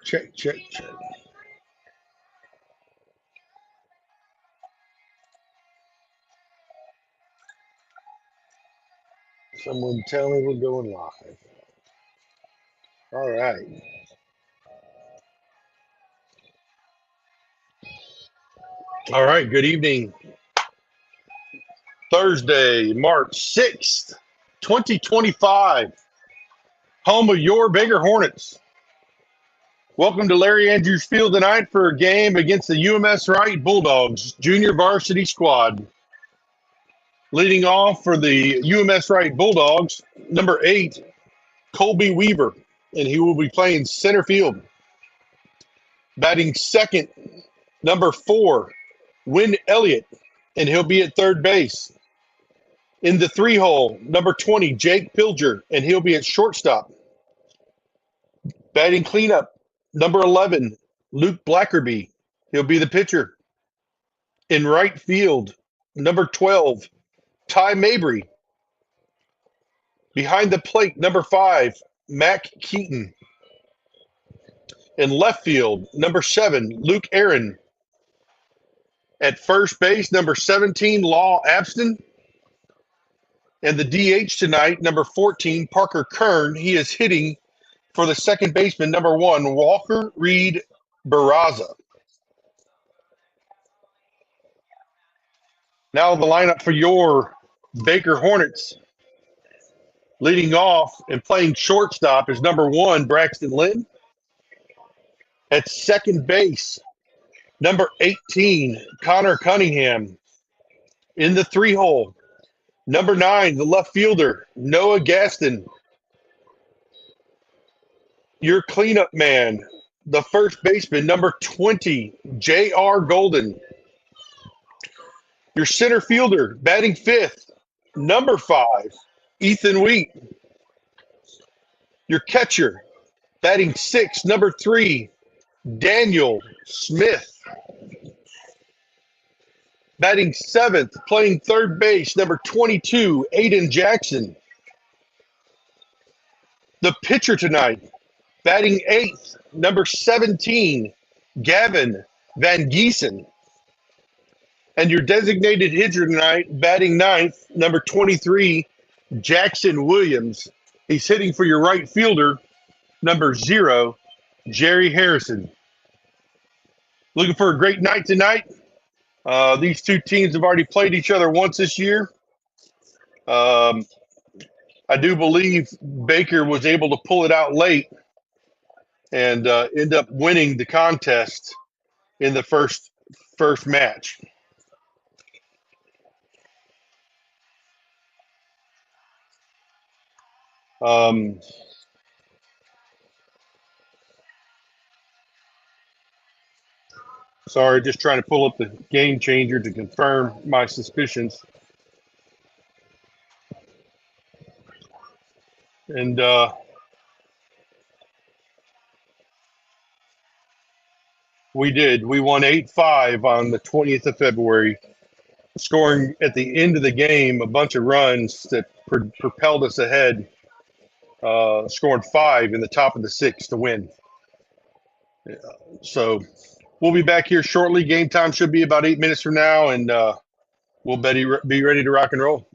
Check, check, check. Someone tell me we're going live. All right. All right. Good evening. Thursday, March 6th, 2025. Home of your Baker Hornets. Welcome to Larry Andrews Field tonight for a game against the UMS-Wrt Bulldogs junior varsity squad. Leading off for the UMS-Wrt Bulldogs, number 8, Colby Weaver, and he will be playing center field. Batting second, number 4, Wynn Elliott, and he'll be at third base. In the 3-hole, number 20, Jake Pilger, and he'll be at shortstop. Batting cleanup, number 11, Luke Blackerby. He'll be the pitcher. In right field, number 12, Ty Mabry. Behind the plate, number 5, Mac Keaton. In left field, number 7, Luke Aaron. At first base, number 17, Law Abston. And the DH tonight, number 14, Parker Kern. He is hitting for the second baseman, number 1, Walker Reed Barraza. Now the lineup for your Baker Hornets. Leading off and playing shortstop is number 1, Braxton Lynn. At second base, number 18, Connor Cunningham. In the 3-hole, number 9, the left fielder, Noah Gaston. Your cleanup man, the first baseman, number 20, J.R. Golden. Your center fielder, batting fifth, number 5, Ethan Wheat. Your catcher, batting sixth, number 3, Daniel Smith. Batting seventh, playing third base, number 22, Aiden Jackson. The pitcher tonight, batting eighth, number 17, Gavin Van Giesen. And your designated hitter tonight, batting ninth, number 23, Jackson Williams. He's hitting for your right fielder, number 0, Jerry Harrison. Looking for a great night tonight. These two teams have already played each other once this year. I do believe Baker was able to pull it out late and end up winning the contest in the first match. Sorry, just trying to pull up the game changer to confirm my suspicions. And we did. We won 8-5 on the 20th of February, scoring at the end of the game a bunch of runs that propelled us ahead, scoring 5 in the top of the 6th to win. So we'll be back here shortly. Game time should be about 8 minutes from now, and we'll be ready to rock and roll.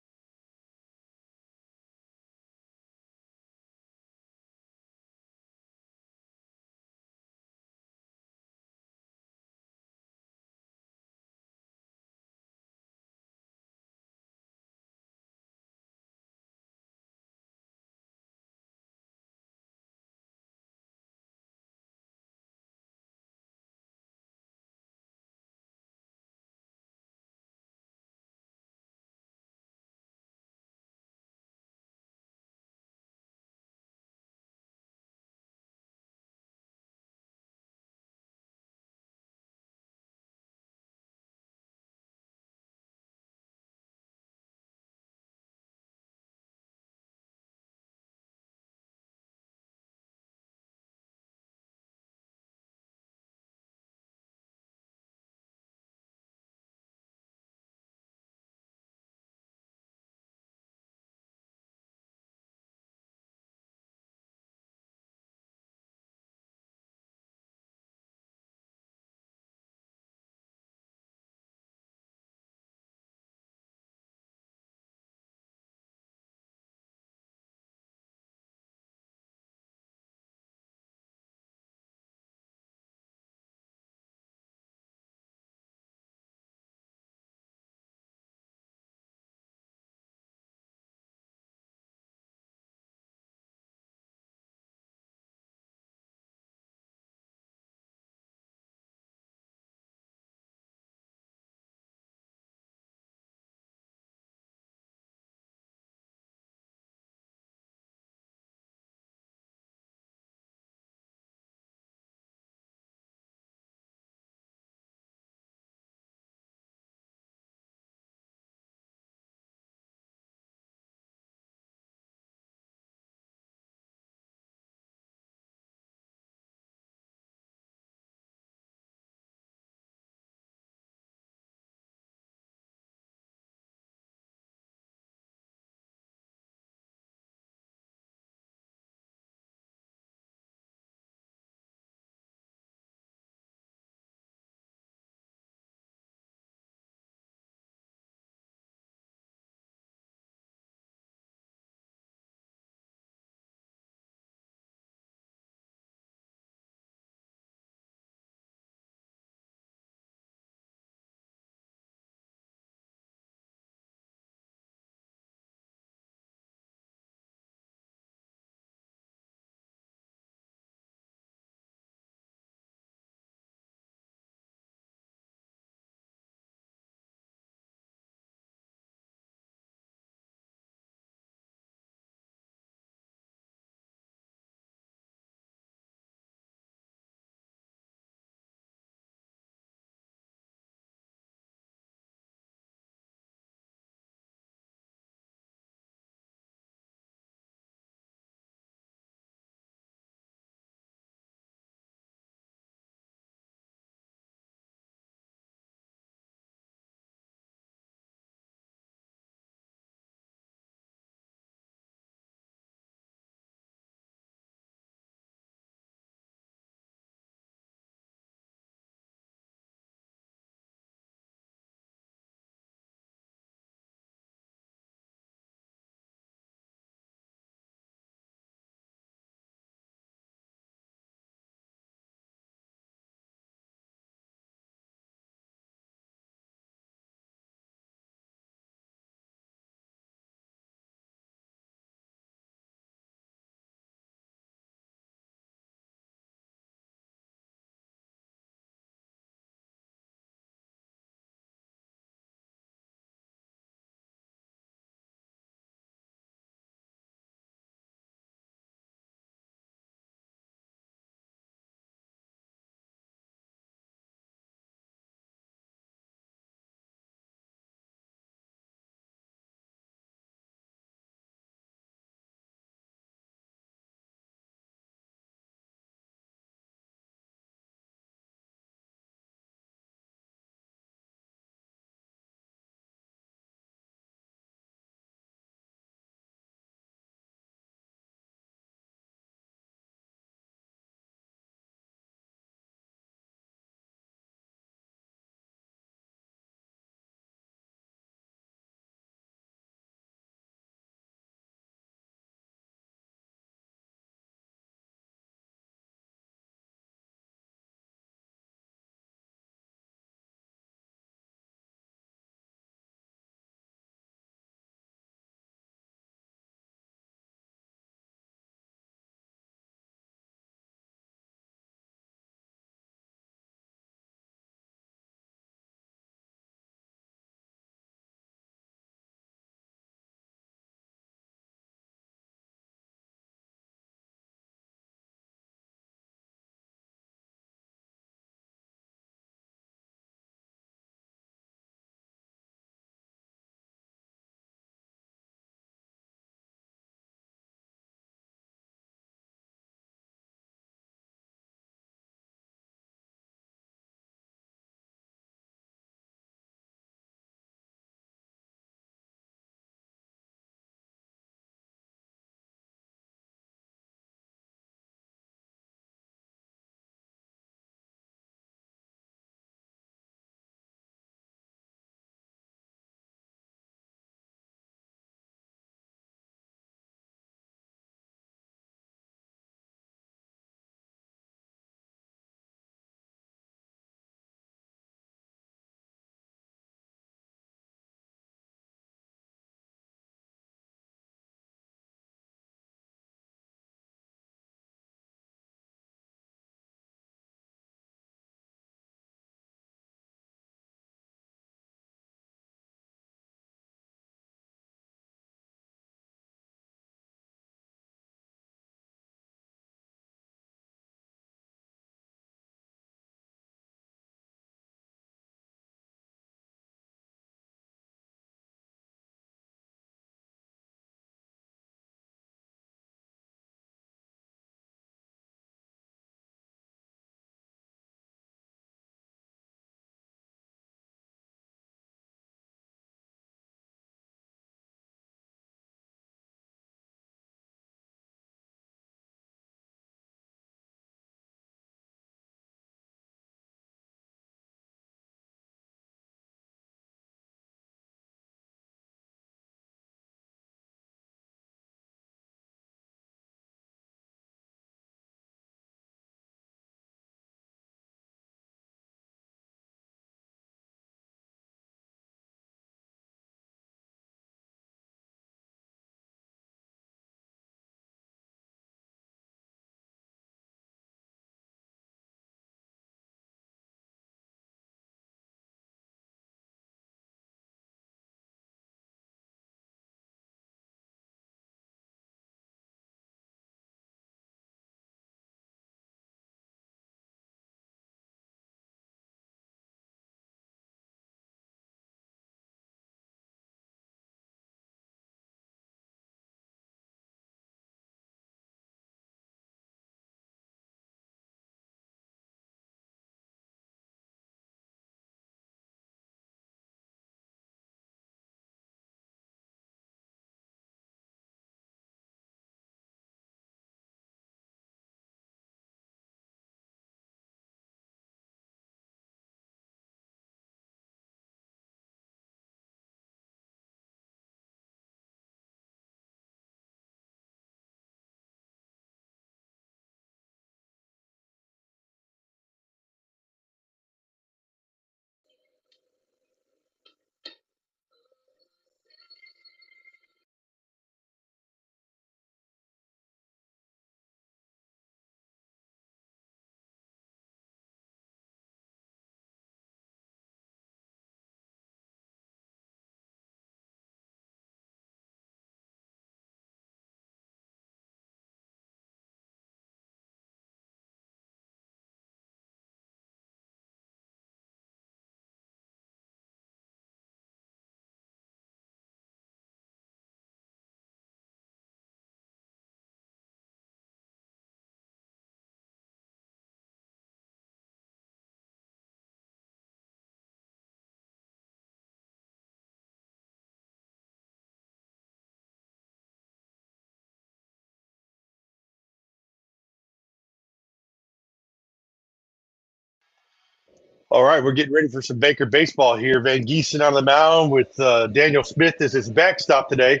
All right, we're getting ready for some Baker baseball here. Van Giesen on the mound with Daniel Smith as his backstop today.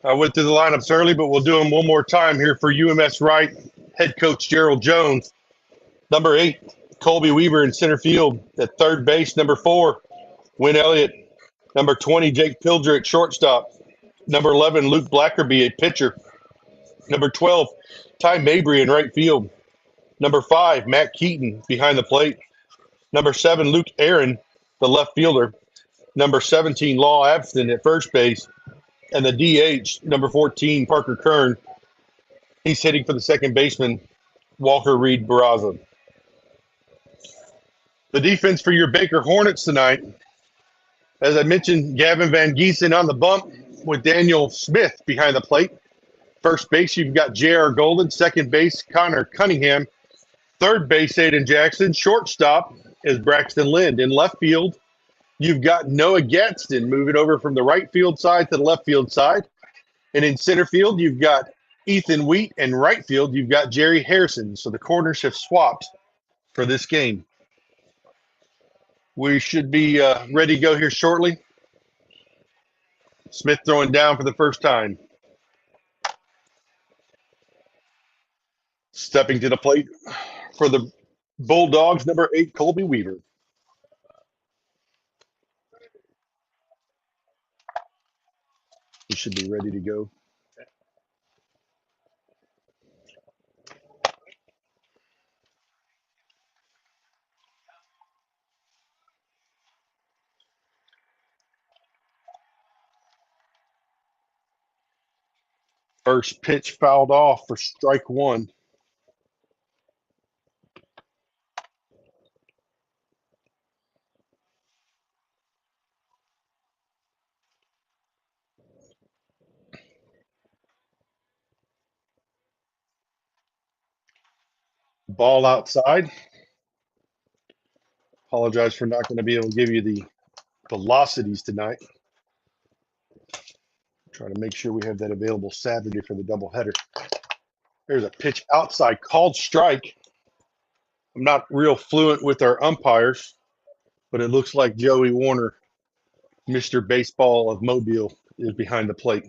I went through the lineups early, but we'll do them one more time here for UMS-Wrt head coach Gerald Jones. Number 8, Colby Weaver in center field. At third base, number 4, Wynn Elliott. Number 20, Jake Pilger at shortstop. Number 11, Luke Blackerby at pitcher. Number 12, Ty Mabry in right field. Number 5, Matt Keaton behind the plate. Number 7, Luke Aaron, the left fielder. Number 17, Law Abston at first base. And the DH, number 14, Parker Kern. He's hitting for the second baseman, Walker Reed Barraza. The defense for your Baker Hornets tonight, as I mentioned, Gavin Van Giesen on the bump with Daniel Smith behind the plate. First base, you've got J.R. Golden. Second base, Connor Cunningham. Third base, Aiden Jackson. Shortstop is Braxton Lind. In left field, you've got Noah Gadsden moving over from the right field side to the left field side. And in center field, you've got Ethan Wheat. And right field, you've got Jerry Harrison. So the corners have swapped for this game. We should be ready to go here shortly. Smith throwing down for the first time. Stepping to the plate for the Bulldogs, number 8, Colby Weaver. We should be ready to go. First pitch fouled off for strike 1. Ball outside. Apologize for not going to be able to give you the velocities tonight. Trying to make sure we have that available Saturday for the doubleheader. There's a pitch outside called strike. I'm not real fluent with our umpires, but it looks like Joey Warner, Mr. Baseball of Mobile, is behind the plate.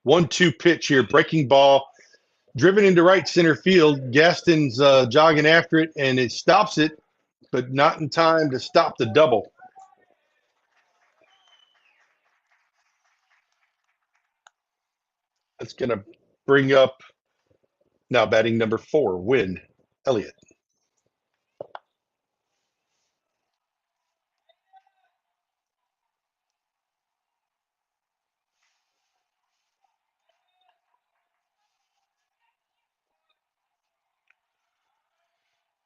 1-2 pitch here, breaking ball, driven into right center field. Gaston's jogging after it, and it stops it, but not in time to stop the double. That's going to bring up now batting number 4, Wynn Elliott.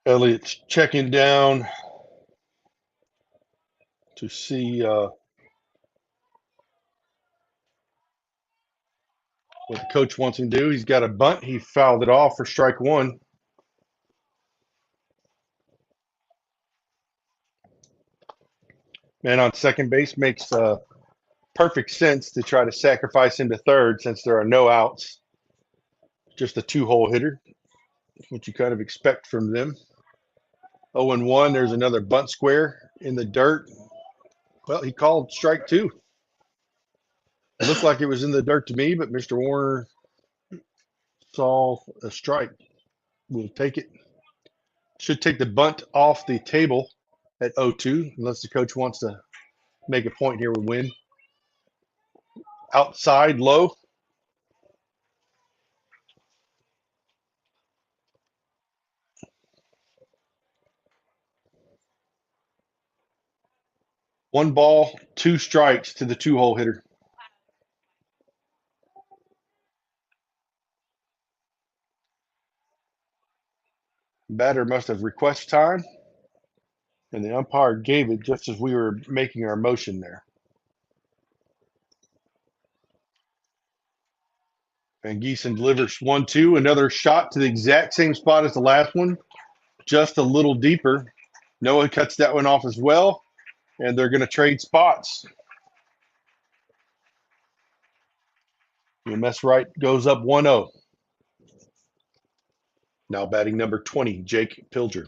Elliott's checking down to see what the coach wants him to do. He's got a bunt. He fouled it off for strike 1. Man on second base makes perfect sense to try to sacrifice him to third since there are no outs. Just a 2-hole hitter, what you kind of expect from them. 0-1, there's another bunt square in the dirt. Well, he called strike 2. It looked like it was in the dirt to me, but Mr. Warner saw a strike. We'll take it. Should take the bunt off the table at 0-2, unless the coach wants to make a point here with Wynn. Outside, low. One ball, 2 strikes to the 2-hole hitter. Batter must have requested time, and the umpire gave it just as we were making our motion there. Van Giesen delivers 1-2, another shot to the exact same spot as the last one, just a little deeper. Noah cuts that one off as well, and they're going to trade spots. UMS-Wrt goes up 1-0. Now batting number 20, Jake Pilger.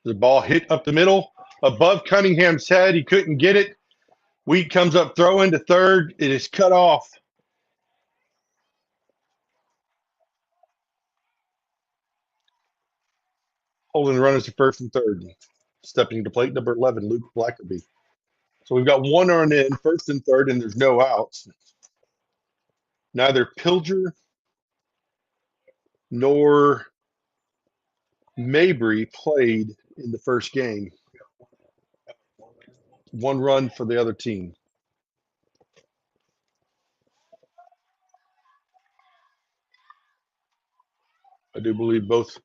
The ball hit up the middle above Cunningham's head. He couldn't get it. Wheat comes up throwing to third. It is cut off. Holding the runners to first and third. Stepping to plate number 11, Luke Blackerby. So we've got one run in, first and third, and there's no outs. Neither Pilger nor Mabry played in the first game. One run for the other team. I do believe both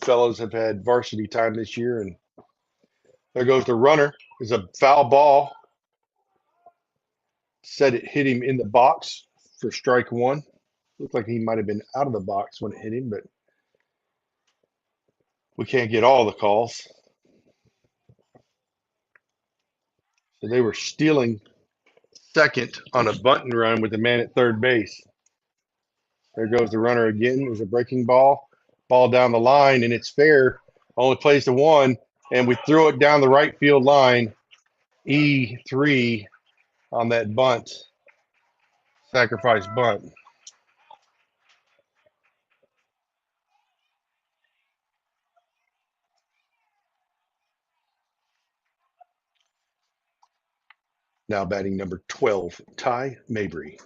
fellows have had varsity time this year, and there goes the runner. It's a foul ball. Said it hit him in the box for strike one. Looked like he might have been out of the box when it hit him, but we can't get all the calls. So they were stealing second on a bunt and run with the man at third base. There goes the runner again. There's a breaking ball. Ball down the line, and it's fair. Only plays to one, and we throw it down the right field line. E3 on that bunt. Sacrifice bunt. Now batting number 12, Ty Mabry.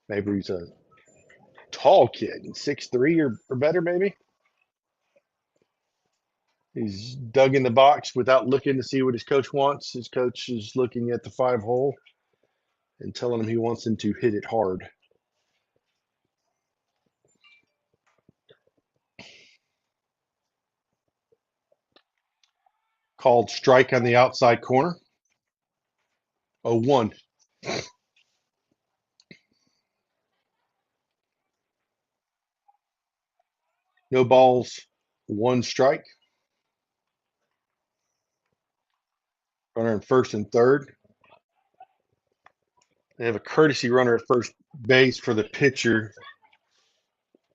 Mabry's a tall kid, 6'3" or better, maybe. He's dug in the box without looking to see what his coach wants. His coach is looking at the 5-hole and telling him he wants him to hit it hard. Called strike on the outside corner. 0-1. No balls, one strike. Runner in first and third. They have a courtesy runner at first base for the pitcher.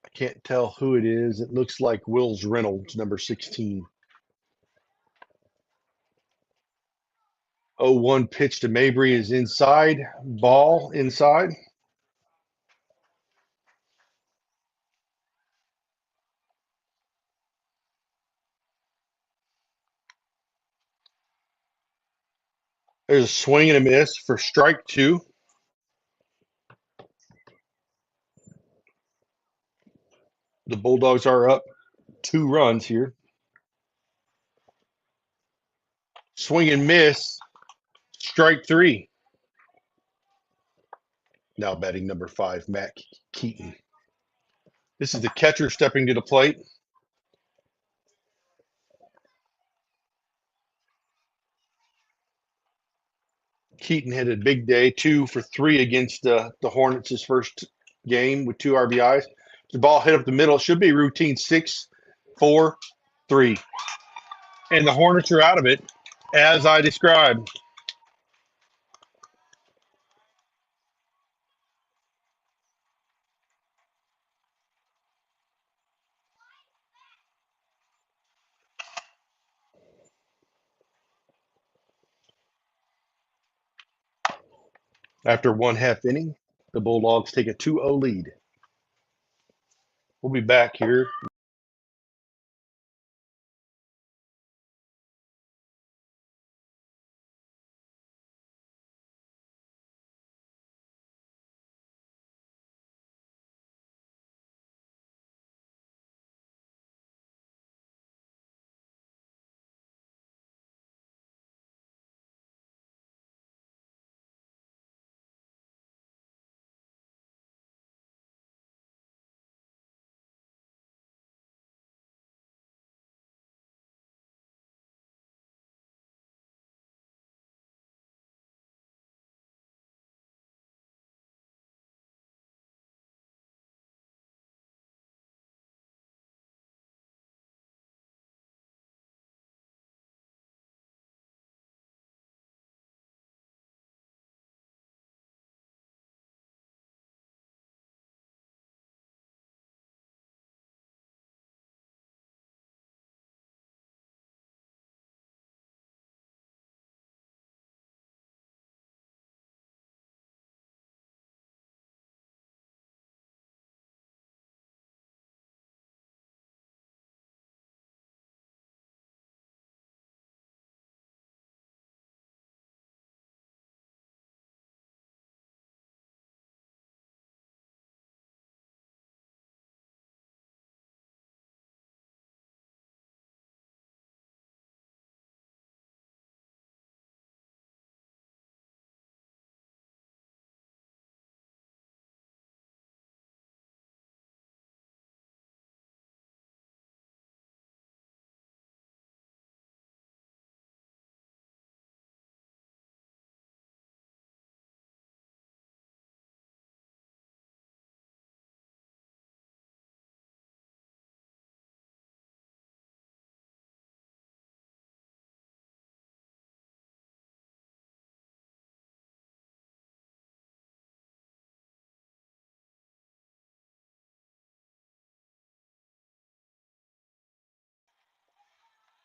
I can't tell who it is. It looks like Wills Reynolds, number 16. 0-1 pitch to Mabry is inside. Ball inside. There's a swing and a miss for strike two. The Bulldogs are up 2 runs here. Swing and miss. Strike three. Now batting number 5, Matt Keaton. This is the catcher stepping to the plate. Keaton had a big day, 2 for 3 against the Hornets his first game with 2 RBIs. The ball hit up the middle. It should be routine 6, 4, 3. And the Hornets are out of it, as I described. After 1/2 inning, the Bulldogs take a 2-0 lead. We'll be back here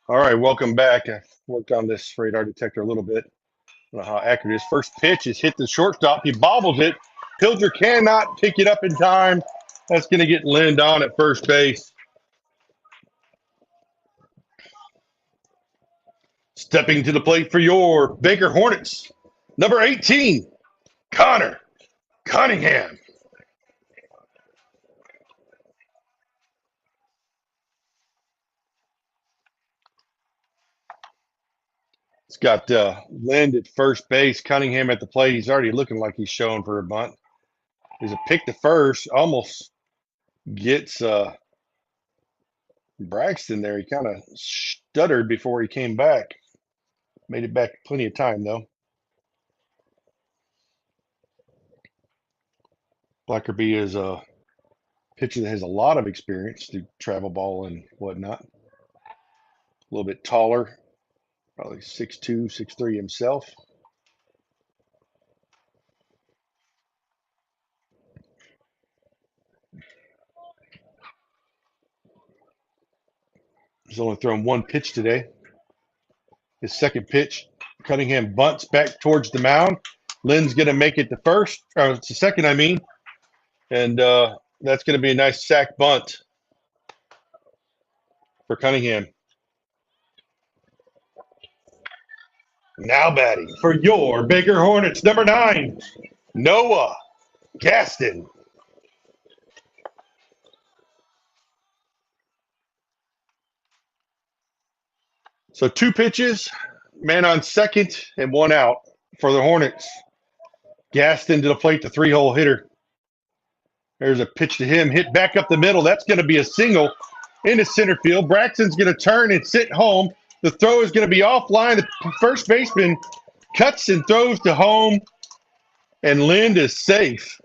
All right, welcome back. I worked on this radar detector a little bit. I don't know how accurate it is. First pitch is hit the shortstop. He bobbles it. Pilger cannot pick it up in time. That's going to get Lind on at first base. Stepping to the plate for your Baker Hornets, number 18, Connor Cunningham. It's got Lind at first base, Cunningham at the plate. He's already looking like he's showing for a bunt. There's a pick to first, almost gets Braxton there. He kind of stuttered before he came back. Made it back plenty of time, though. Blackerby is a pitcher that has a lot of experience through travel ball and whatnot. A little bit taller, probably 6'2", 6'3" himself. He's only thrown one pitch today. His second pitch, Cunningham bunts back towards the mound. Lynn's going to make it to first, or it's the second, I mean. And that's going to be a nice sack bunt for Cunningham. Now batting for your Baker Hornets, number 9, Noah Gaston. So 2 pitches, man on second, and 1 out for the Hornets. Gaston to the plate, the 3-hole hitter. There's a pitch to him, hit back up the middle. That's going to be a single into center field. Braxton's going to turn and sit home. The throw is going to be offline. The first baseman cuts and throws to home, and Lind is safe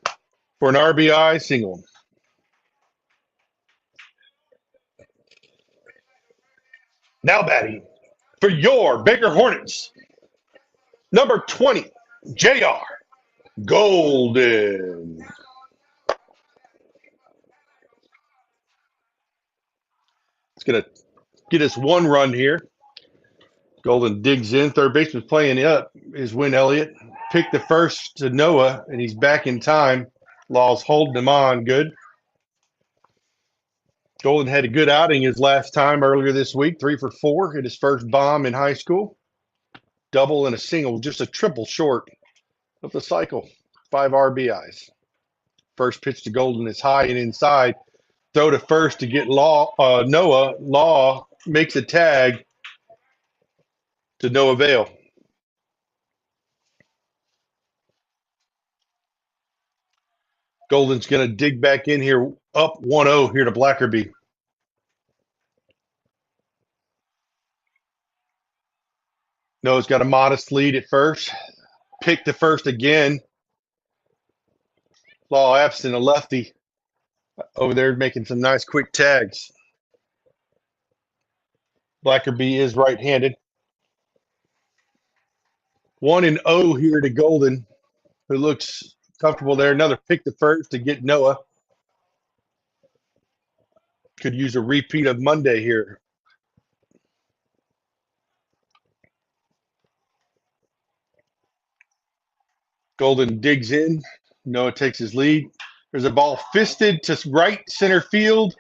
for an RBI single. Now batting for your Baker Hornets, number 20, J.R. Golden. It's going to get us 1 run here. Golden digs in. Third baseman playing up is Win Elliott. Pick the first to Noah, and he's back in time. Law's holding him on good. Golden had a good outing his last time earlier this week, 3 for 4, hit his first bomb in high school. Double and a single, just a triple short of the cycle. 5 RBIs. First pitch to Golden is high and inside. Throw to first to get Noah. Law makes a tag to no avail. Golden's going to dig back in here, up 1-0 here to Blackerby. Noah's got a modest lead at first. Pick the first again. Law absent, a lefty over there making some nice quick tags. Blackerby is right-handed. 1-0 here to Golden, who looks comfortable there. Another pick the first to get Noah. Could use a repeat of Monday here. Golden digs in. Noah takes his lead. There's a ball fisted to right center field.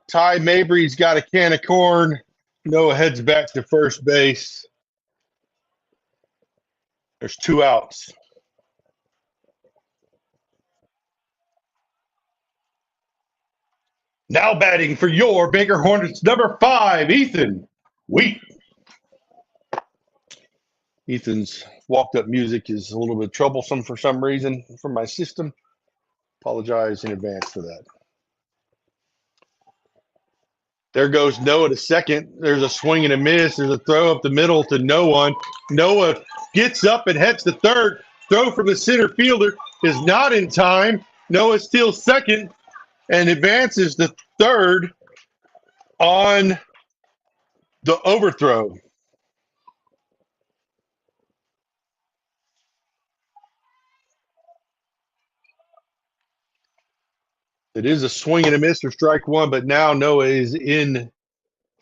Ty Mabry's got a can of corn. Noah heads back to first base. There's 2 outs. Now batting for your Baker Hornets, number 5, Ethan Wheat. Ethan's walked-up music is a little bit troublesome for some reason for my system. Apologize in advance for that. There goes Noah to second. There's a swing and a miss. There's a throw up the middle to no one. Noah gets up and heads to third. Throw from the center fielder is not in time. Noah steals second and advances to third on the overthrow. It is a swing and a miss for strike 1, but now Noah is in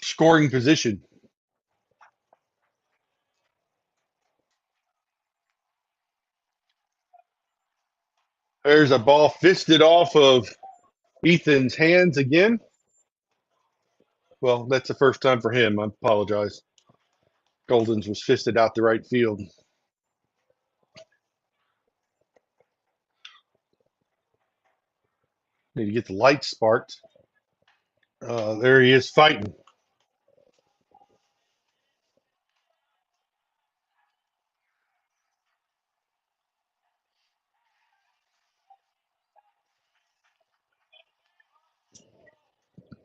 scoring position. There's a ball fisted off of Ethan's hands again. Well, that's the first time for him. I apologize. Golden's was fisted out the right field. Need to get the light sparked. There he is fighting.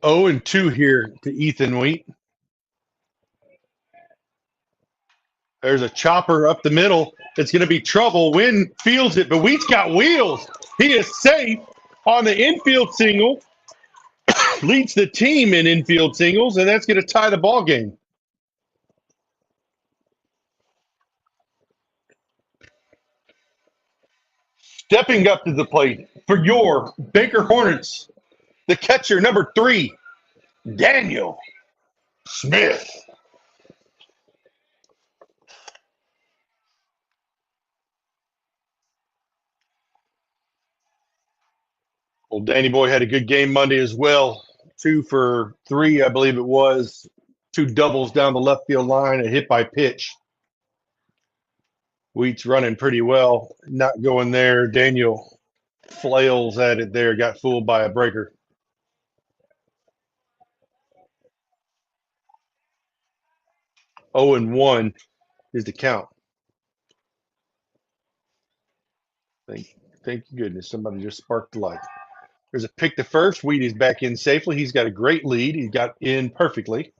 Oh, and 2 here to Ethan Wheat. There's a chopper up the middle. It's going to be trouble. Wynn fields it, but Wheat's got wheels. He is safe on the infield single. Leads the team in infield singles, and that's going to tie the ball game. Stepping up to the plate for your Baker Hornets, the catcher, number 3, Daniel Smith. Well, Danny Boy had a good game Monday as well. 2 for 3, I believe it was. 2 doubles down the left field line, a hit by pitch. Wheat's running pretty well, not going there. Daniel flails at it there, got fooled by a breaker. 0-1 is the count. Thank goodness somebody just sparked the light. There's a pick to first. Wheat is back in safely. He's got a great lead. He got in perfectly.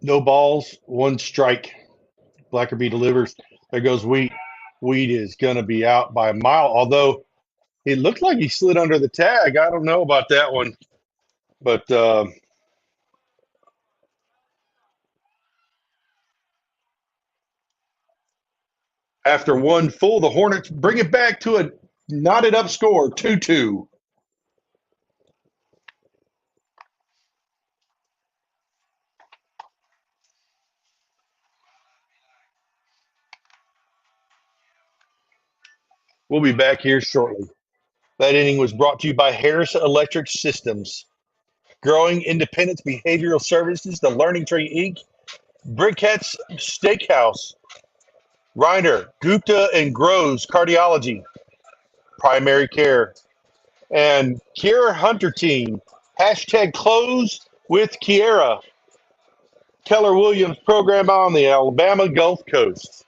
No balls, 1 strike. Blackerby delivers. There goes Wheat. Wheat is going to be out by a mile, although it looked like he slid under the tag. I don't know about that one. But after 1 full, the Hornets bring it back to a knotted up score, 2-2. We'll be back here shortly. That inning was brought to you by Harris Electric Systems, Growing Independence Behavioral Services, The Learning Tree Inc., Briquettes Steakhouse, Reiner, Gupta and Groves Cardiology, Primary Care, and Kiera Hunter Team. Hashtag close with Kiera. Keller Williams program on the Alabama Gulf Coast.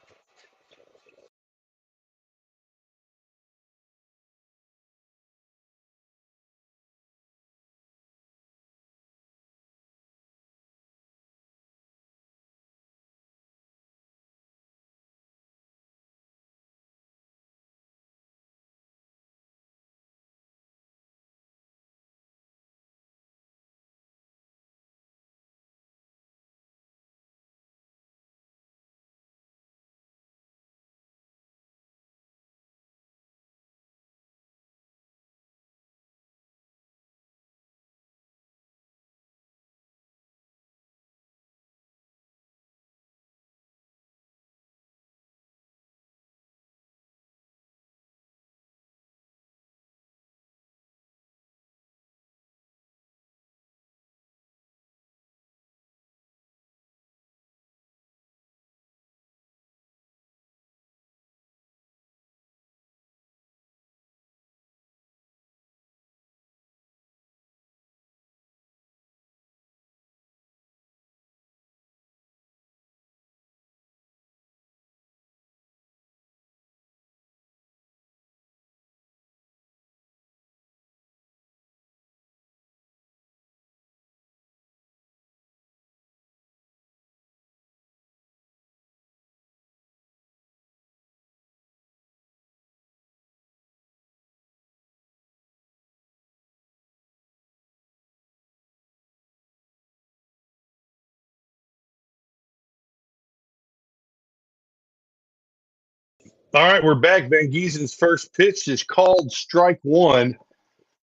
All right, we're back. Van Giesen's first pitch is called strike 1,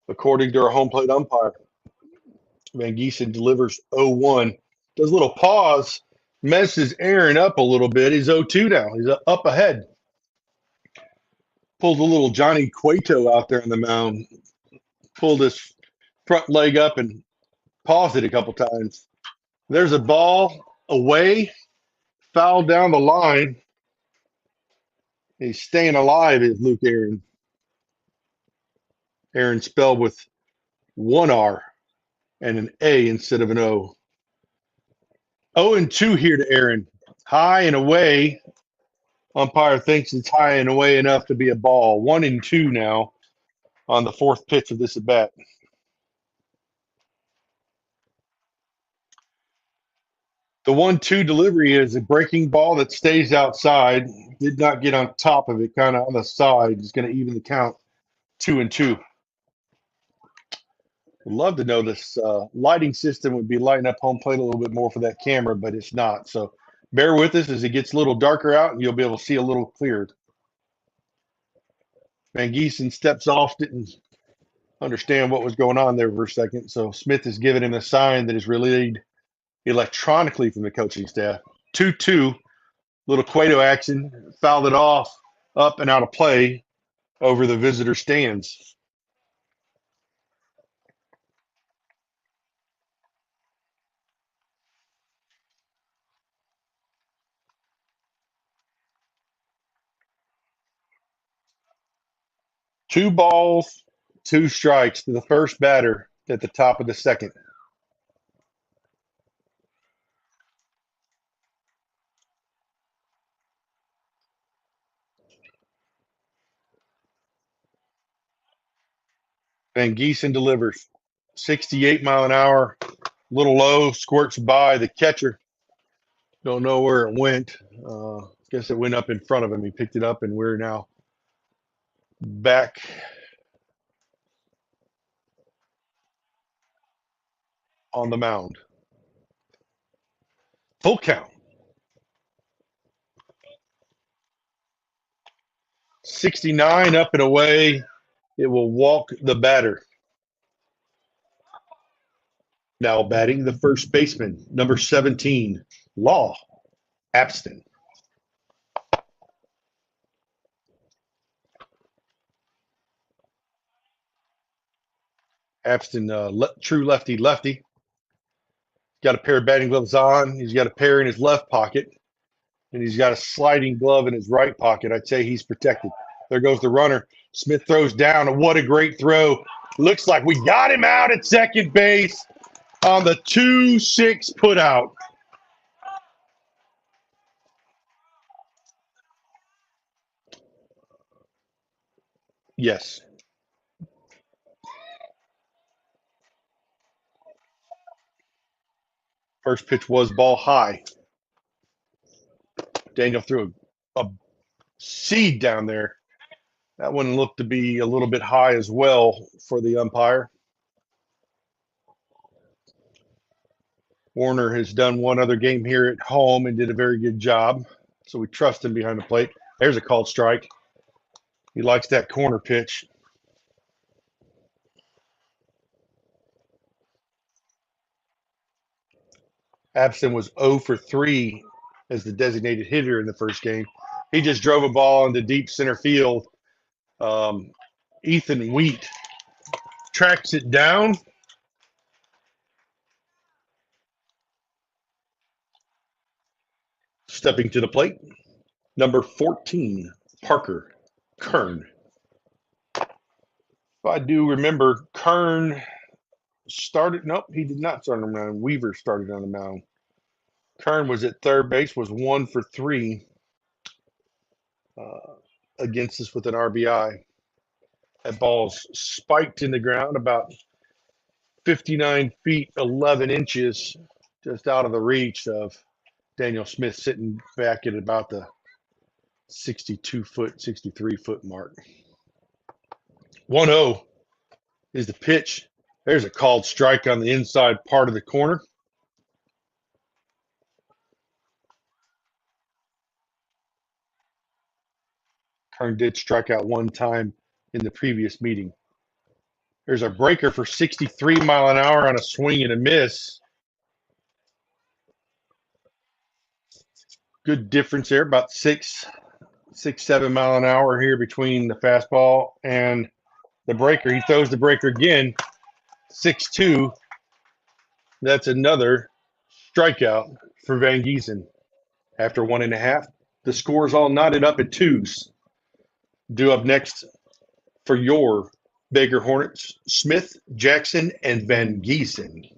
according to our home plate umpire. Van Giesen delivers 0-1. Does a little pause, messes Aaron up a little bit. He's 0-2 now. He's up ahead. Pulls a little Johnny Cueto out there on the mound. Pulled his front leg up and paused it a couple times. There's a ball away, foul down the line. He's staying alive, is Luke Aaron. Aaron spelled with one R and an A instead of an O. 0-2 here to Aaron. High and away. Umpire thinks it's high and away enough to be a ball. 1-2 now on the fourth pitch of this at bat. The 1-2 delivery is a breaking ball that stays outside. Did not get on top of it, kind of on the side. It's going to even the count 2-2. Would love to know this lighting system would be lighting up home plate a little bit more for that camera, but it's not. So bear with us as it gets a little darker out and you'll be able to see a little clearer. Van Giesen steps off, didn't understand what was going on there for a second. So Smith is giving him a sign that is relayed electronically from the coaching staff. 2-2, little Cueto action, fouled it off, up and out of play over the visitor stands. Two balls, two strikes to the first batter at the top of the second. Van Giesen delivers 68 mile an hour, little low, squirts by the catcher. Don't know where it went. Guess it went up in front of him. He picked it up, and we're now back on the mound. Full count. 69 up and away. It will walk the batter. Now batting the first baseman, number 17, Law Abston. Abston, true lefty. Got a pair of batting gloves on. He's got a pair in his left pocket, and he's got a sliding glove in his right pocket. I'd say he's protected. There goes the runner. Smith throws down, and what a great throw. Looks like we got him out at second base on the 2-6 put out. Yes. First pitch was ball high. Daniel threw a seed down there. That one looked to be a little bit high as well for the umpire. Warner has done one other game here at home and did a very good job. So we trust him behind the plate. There's a called strike. He likes that corner pitch. Abston was 0 for 3 as the designated hitter in the first game. He just drove a ball into deep center field. Ethan Wheat tracks it down. Stepping to the plate, number 14, Parker Kern. If I do remember, Kern started. Nope, he did not start on the mound. Weaver started on the mound. Kern was at third base, was 1 for 3 against us with an RBI. That ball's spiked in the ground about 59 feet 11 inches, just out of the reach of Daniel Smith, sitting back at about the 62-foot, 63-foot mark. 1-0 is the pitch. There's a called strike on the inside part of the corner. Kern did strike out one time in the previous meeting. There's a breaker for 63 mile an hour on a swing and a miss. Good difference there, about 7 mile an hour here between the fastball and the breaker. He throws the breaker again, 6-2. That's another strikeout for Van Giesen. After 1.5, the score's all knotted up at 2s. Due up next for your Baker Hornets, Smith, Jackson, and Van Giesen.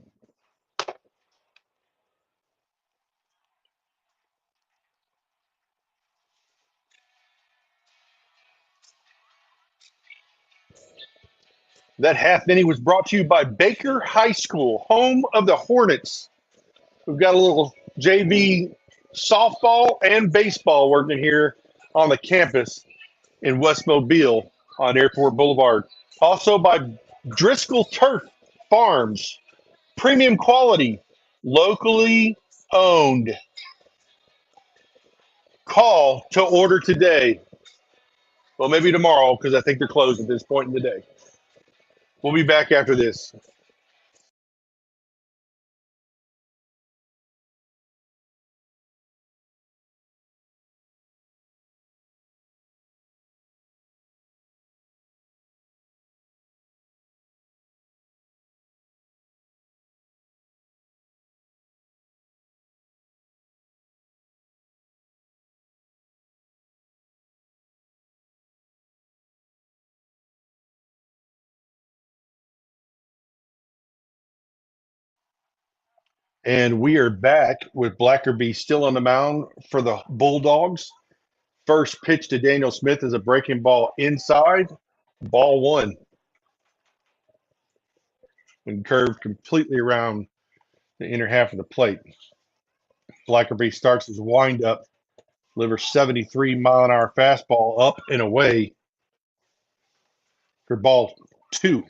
That half inning was brought to you by Baker High School, home of the Hornets. We've got a little JV softball and baseball working here on the campus in West Mobile on Airport Boulevard. Also by Driscoll Turf Farms, premium quality, locally owned. Call to order today. Well, maybe tomorrow because I think they're closed at this point in the day. We'll be back after this. And we are back with Blackerby still on the mound for the Bulldogs. First pitch to Daniel Smith is a breaking ball inside. Ball one. And curved completely around the inner half of the plate. Blackerby starts his windup, delivers 73 mile an hour fastball up and away for ball two.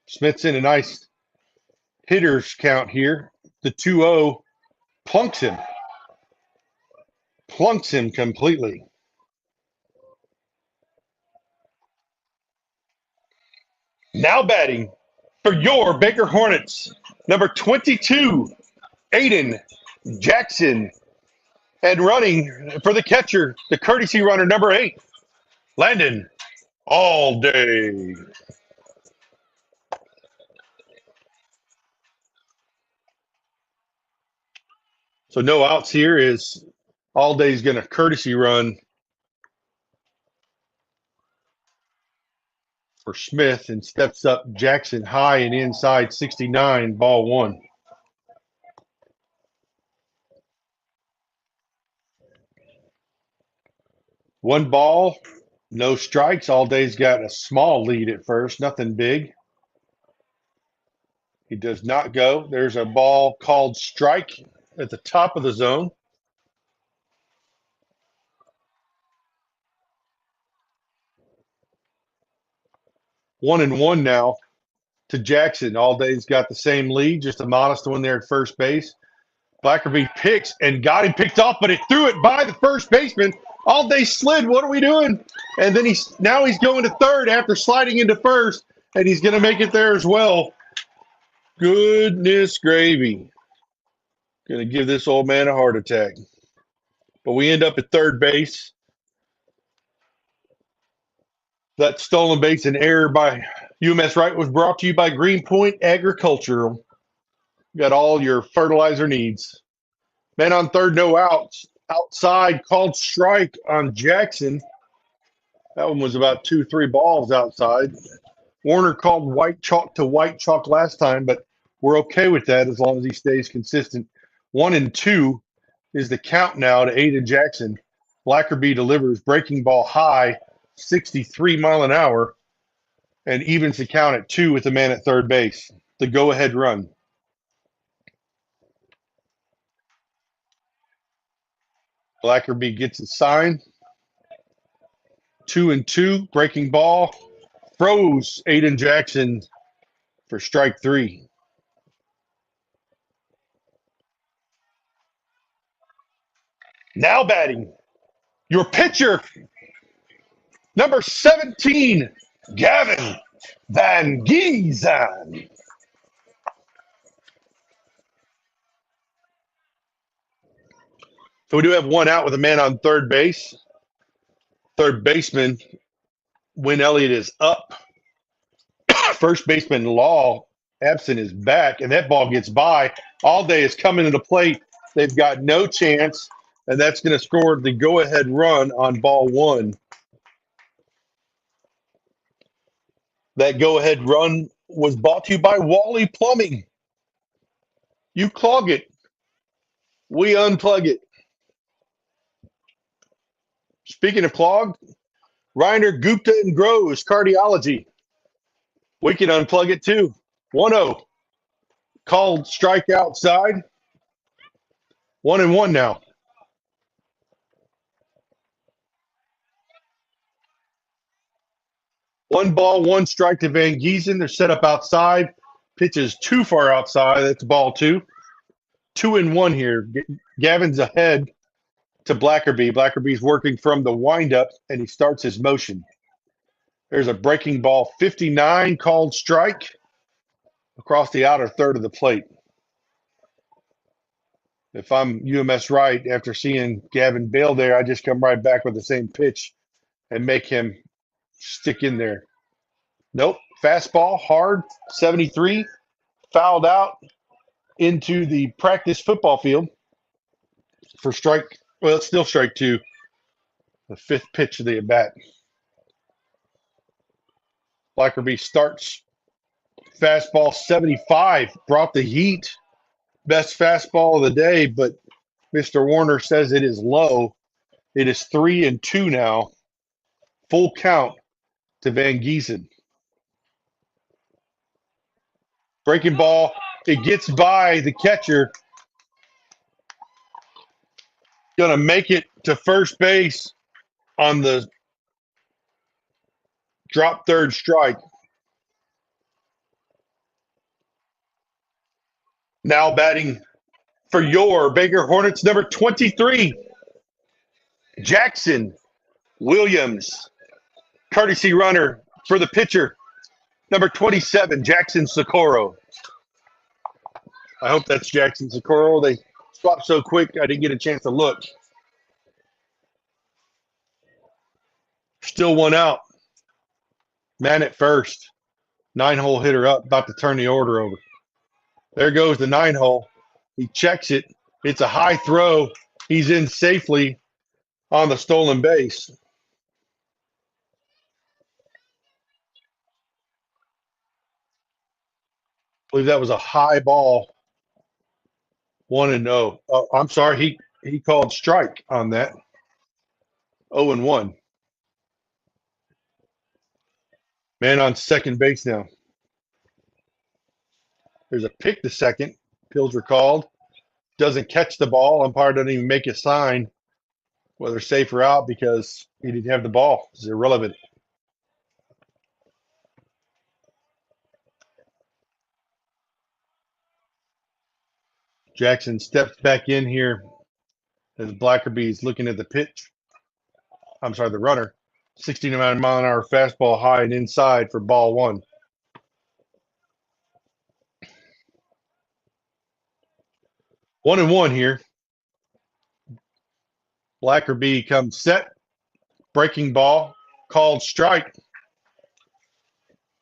Smith's in a nice hitter's count here. The 2-0 plunks him completely. Now batting for your Baker Hornets, number 22, Aiden Jackson. And running for the catcher, the courtesy runner, number 8, Landon All Day. So no outs here is All Day's going to courtesy run for Smith and steps up Jackson high and inside 69, ball one. One ball, no strikes. All Day's got a small lead at first, nothing big. He does not go. There's a ball called strike at the top of the zone. One and one now to Jackson. All Day's got the same lead, just a modest one there at first base. Blackerby picks and got him picked off, but it threw it by the first baseman. All Day slid. What are we doing? And then he's going to third after sliding into first, and he's going to make it there as well. Goodness gravy. Going to give this old man a heart attack. But we end up at third base. That stolen base and error by UMS-Wrt was brought to you by Greenpoint Agricultural. Got all your fertilizer needs. Man on third, no outs. Outside, called strike on Jackson. That one was about 2-3 balls outside. Warner called white chalk to white chalk last time, but we're okay with that as long as he stays consistent. 1-2 is the count now to Aiden Jackson. Blackerby delivers breaking ball high, 63 mile an hour, and evens the count at 2 with the man at third base. The go-ahead run. Blackerby gets his sign. 2-2, breaking ball. Throws Aiden Jackson for strike 3. Now batting, your pitcher, number 17, Gavin Van Giesen. So we do have one out with a man on third base. Third baseman, Win Elliott, is up. First baseman, Law, absent, is back, and that ball gets by. All Day is coming to the plate. They've got no chance, and that's going to score the go-ahead run on ball one. That go-ahead run was brought to you by Wally Plumbing. You clog it, we unplug it. Speaking of clogged, Reiner, Gupta, and Groves, cardiology. We can unplug it too. 1-0. Called strike outside. 1-1 now. One ball, one strike to Van Giesen. They're set up outside. Pitch is too far outside. That's ball two. 2-1 here. Gavin's ahead to Blackerby. Blackerby's working from the windup, and he starts his motion. There's a breaking ball, 59, called strike across the outer third of the plate. If I'm UMS-Wrt, after seeing Gavin bail there, I just come right back with the same pitch and make him stick in there. Nope. Fastball, hard, 73, fouled out into the practice football field for strike. Well, it's still strike two, the fifth pitch of the at-bat. Blackerby starts. Fastball, 75, brought the heat. Best fastball of the day, but Mr. Warner says it is low. It is 3-2 now. Full count to Van Giesen. Breaking ball. It gets by the catcher. Going to make it to first base on the drop third strike. Now batting for your Baker Hornets, number 23, Jackson Williams. Courtesy runner for the pitcher, number 27, Jackson Socorro. I hope that's Jackson Socorro. They swapped so quick, I didn't get a chance to look. Still one out. Man at first. 9-hole hitter up, about to turn the order over. There goes the 9-hole. He checks it. It's a high throw. He's in safely on the stolen base. I believe that was a high ball. 1-0. Oh, I'm sorry. He called strike on that. 0-1. Man on second base now. There's a pick to second. Pills are called. Doesn't catch the ball. Umpire doesn't even make a sign whether safe or out because he didn't have the ball. It's irrelevant. Jackson steps back in here as Blackerby's looking at the pitch. I'm sorry, the runner. 69-mile-an-hour fastball high and inside for ball one. 1-1 here. Blackerby comes set. Breaking ball. Called strike.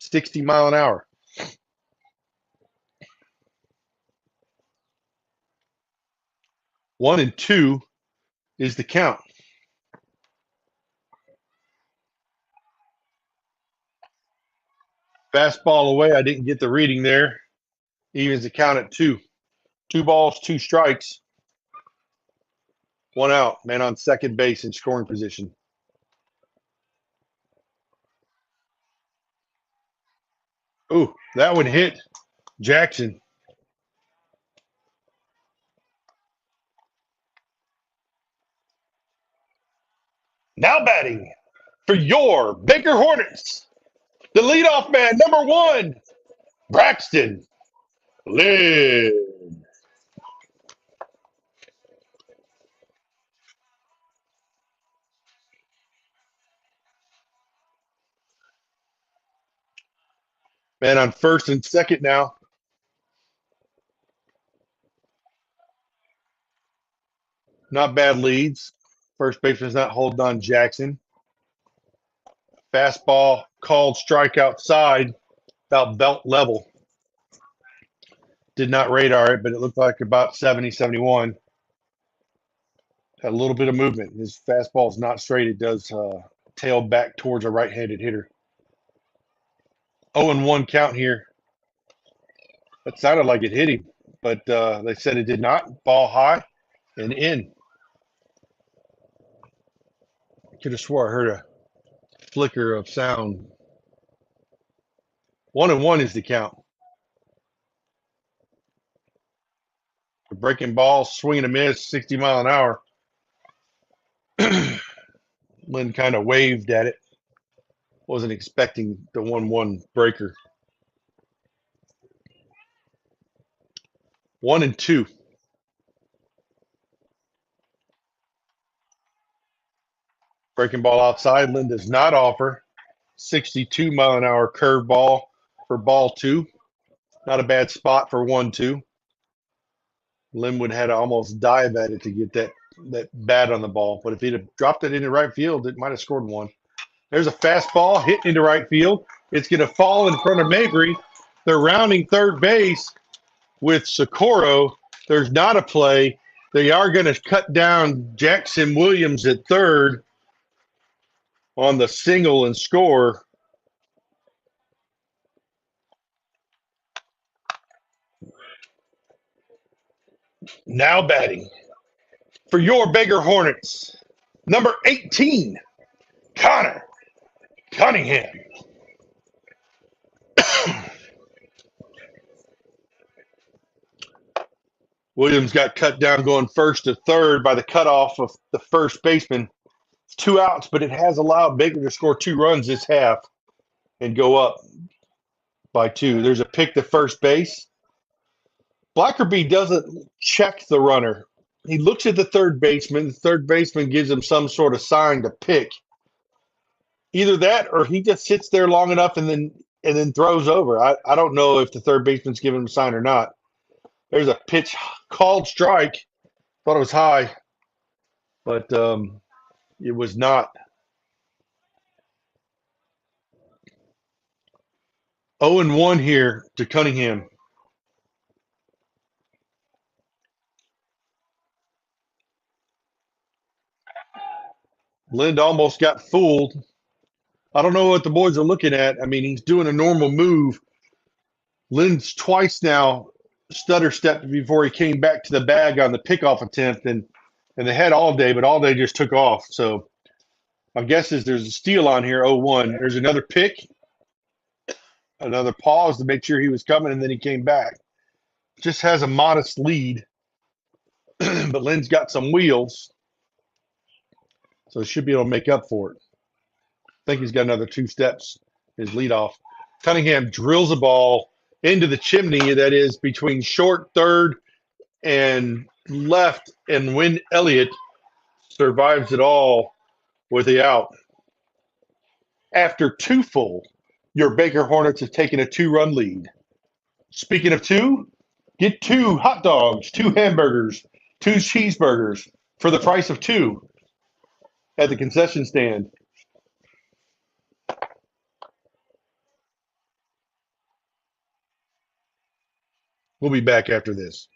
60 mile an hour. 1-2 is the count. Fastball away. I didn't get the reading there. Evens the count at 2. 2 balls, 2 strikes. 1 out. Man on second base in scoring position. Ooh, that one hit Jackson. Now batting for your Baker Hornets, the leadoff man, number 1, Braxton Lynn. Man on first and second now. Not bad leads. First baseman's not holding on Jackson. Fastball called strike outside, about belt level. Did not radar it, but it looked like about 70, 71. Had a little bit of movement. His fastball is not straight. It does tail back towards a right-handed hitter. 0-1 count here. That sounded like it hit him, but they said it did not. Ball high and in. Could have swore I heard a flicker of sound. 1-1 is the count. The breaking ball, swing and a miss, 60 mile an hour. Lynn kind of waved at it. Wasn't expecting the 1-1 breaker. 1-2. Breaking ball outside. Lynn does not offer. 62 mile an hour curve ball for ball two. Not a bad spot for 1-2. Linwood had to almost dive at it to get that bat on the ball. But if he'd have dropped it into right field, it might have scored one. There's a fastball hit into right field. It's going to fall in front of Mabry. They're rounding third base with Socorro. There's not a play. They are going to cut down Jackson Williams at third on the single and score. Now batting for your Bigger Hornets, number 18, Connor Cunningham. Williams got cut down going first to third by the cutoff of the first baseman. 2 outs, but it has allowed Baker to score 2 runs this half and go up by 2. There's a pick to first base. Blackerby doesn't check the runner. He looks at the third baseman. The third baseman gives him some sort of sign to pick. Either that or he just sits there long enough and then throws over. I don't know if the third baseman's giving him a sign or not. There's a pitch called strike. Thought it was high, but it was not. 0-1 here to Cunningham. Lind almost got fooled. I don't know what the boys are looking at. I mean, he's doing a normal move. Lind's twice now stutter stepped before he came back to the bag on the pickoff attempt, and they had all day, but all day just took off. So my guess is there's a steal on here, 0-1. There's another pick, another pause to make sure he was coming, and then he came back. Just has a modest lead, but Lynn's got some wheels, so he should be able to make up for it. I think he's got another 2 steps, his leadoff. Cunningham drills a ball into the chimney that is between short, third, and left, and Wynn Elliott survives it all with the out. After 2 full, your Baker Hornets have taken a 2-run lead. Speaking of 2, get 2 hot dogs, 2 hamburgers, 2 cheeseburgers for the price of 2 at the concession stand. We'll be back after this.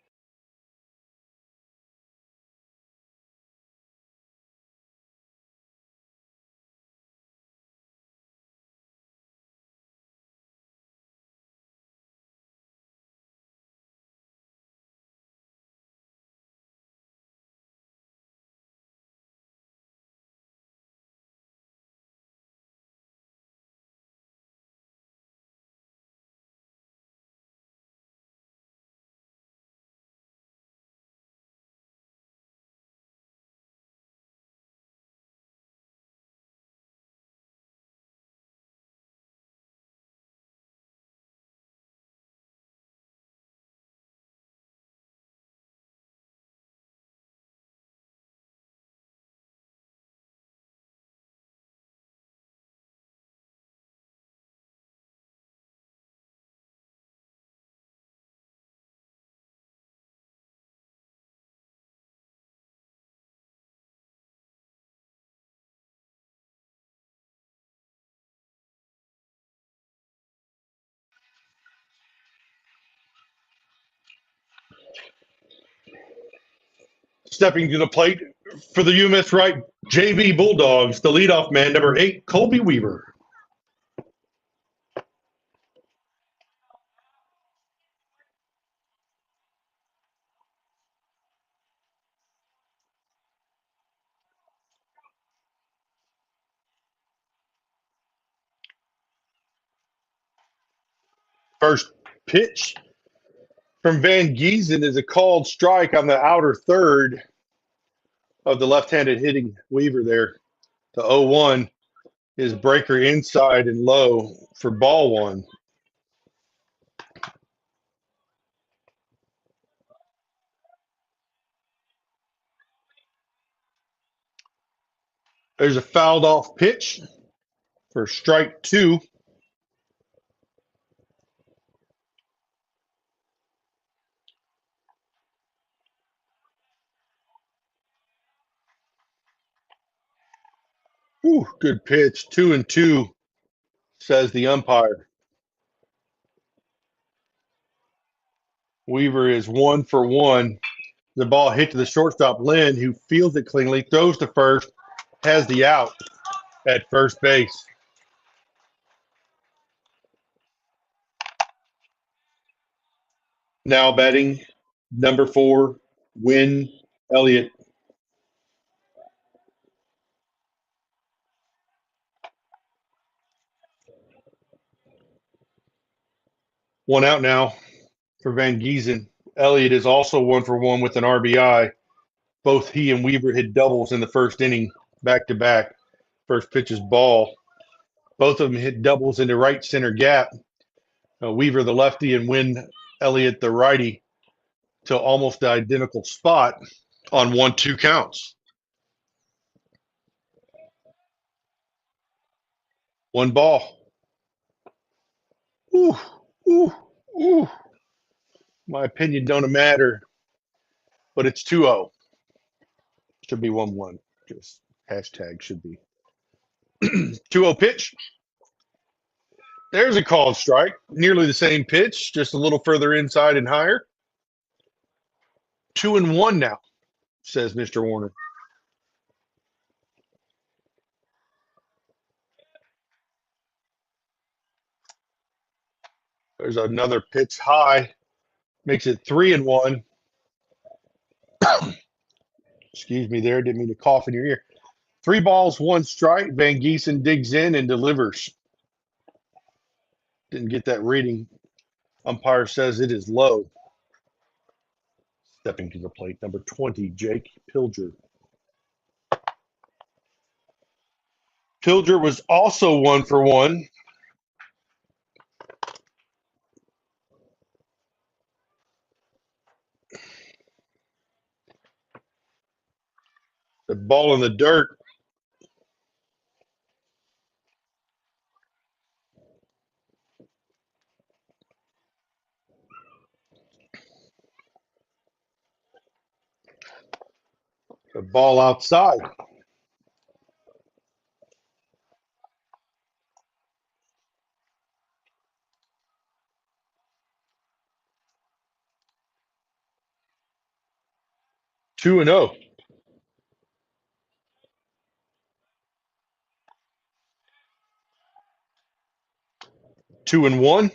Stepping to the plate for the UMS-Wrt JV Bulldogs, the leadoff man, number 8, Colby Weaver. First pitch from Van Giesen is a called strike on the outer third of the left-handed hitting Weaver there. The 0-1 is breaker inside and low for ball one. There's a fouled off pitch for strike 2. Ooh, good pitch. 2-2, says the umpire. Weaver is 1 for 1. The ball hit to the shortstop, Lynn, who fields it cleanly, throws to first, has the out at first base. Now batting, number 4, Win Elliott. One out now for Van Giesen. Elliott is also 1 for 1 with an RBI. Both he and Weaver hit doubles in the first inning, back to back. First pitch is ball. Both of them hit doubles into right center gap. Weaver the lefty and Win Elliott the righty to almost the identical spot on 1-2 counts. 1 ball. Ooh, ooh, ooh. My opinion don't matter, but it's 2-0. Should be 1-1. Just hashtag should be. 2-0 pitch. There's a called strike. Nearly the same pitch, just a little further inside and higher. 2-1 now, says Mr. Warner. There's another pitch high. Makes it 3-1. Excuse me there. Didn't mean to cough in your ear. 3 balls, 1 strike. Van Giesen digs in and delivers. Didn't get that reading. Umpire says it is low. Stepping to the plate, number 20, Jake Pilger. Pilger was also 1 for 1. The ball in the dirt. The ball outside. Two and 0. 2-1.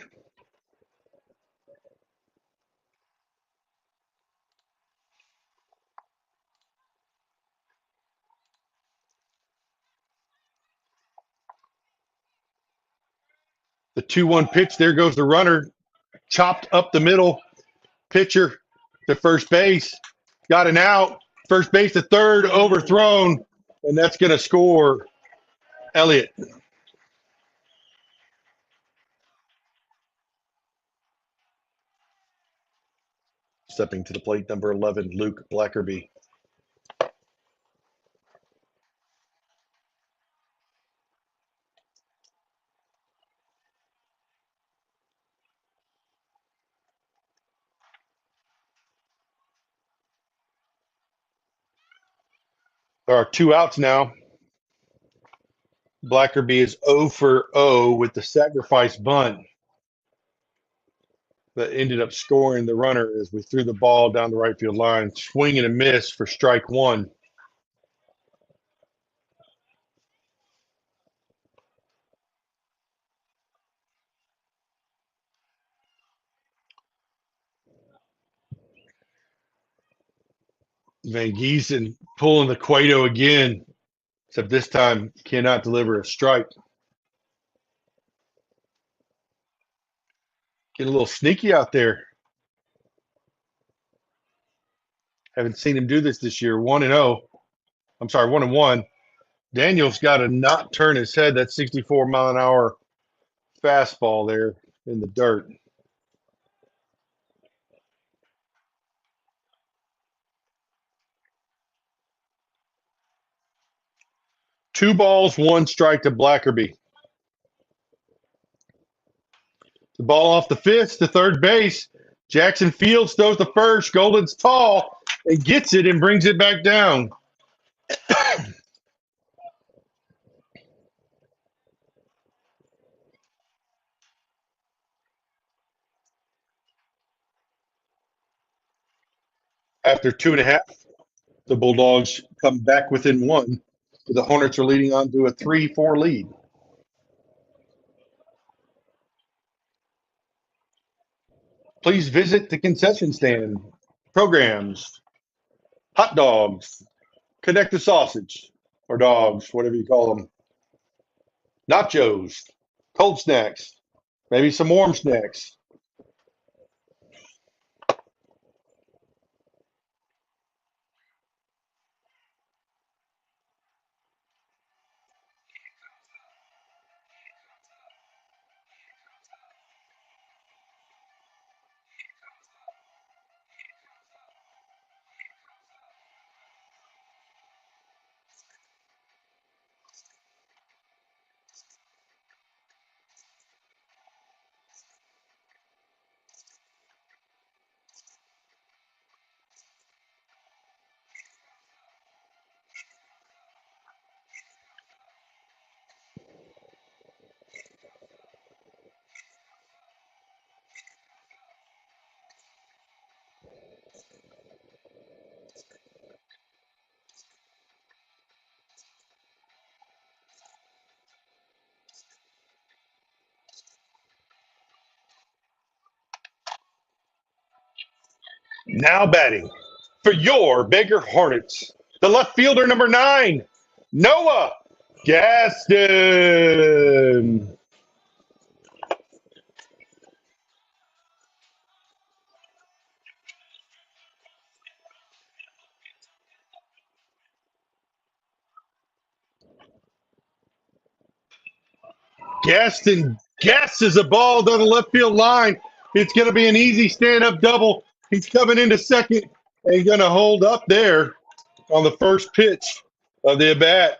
The 2-1 pitch. There goes the runner. Chopped up the middle. Pitcher to first base. Got an out. First base to third. Overthrown. And that's going to score Elliott. Stepping to the plate, number 11, Luke Blackerby. There are 2 outs now. Blackerby is 0 for 0 with the sacrifice bunt. that ended up scoring the runner as we threw the ball down the right field line. Swing and a miss for strike one. Van Giesen pulling the Cueto again, except this time cannot deliver a strike. Get a little sneaky out there. Haven't seen him do this year. 1-0. I'm sorry, 1-1. Daniel's got to not turn his head. That 64-mile-an-hour fastball there in the dirt. Two balls, one strike to Blackerby. The ball off the fist to third base. Jackson Fields throws the first. Golden's tall and gets it and brings it back down. After 2.5, the Bulldogs come back within one. The Hornets are leading on to a 3-4 lead. Please visit the concession stand. Programs, hot dogs, connect the sausage, or dogs, whatever you call them. Nachos, cold snacks, maybe some warm snacks. Now batting for your Baker Hornets, the left fielder, number 9, Noah Gaston. Gaston gasses a ball down the left field line. It's going to be an easy stand-up double. He's coming into second and he's going to hold up there on the first pitch of the at-bat.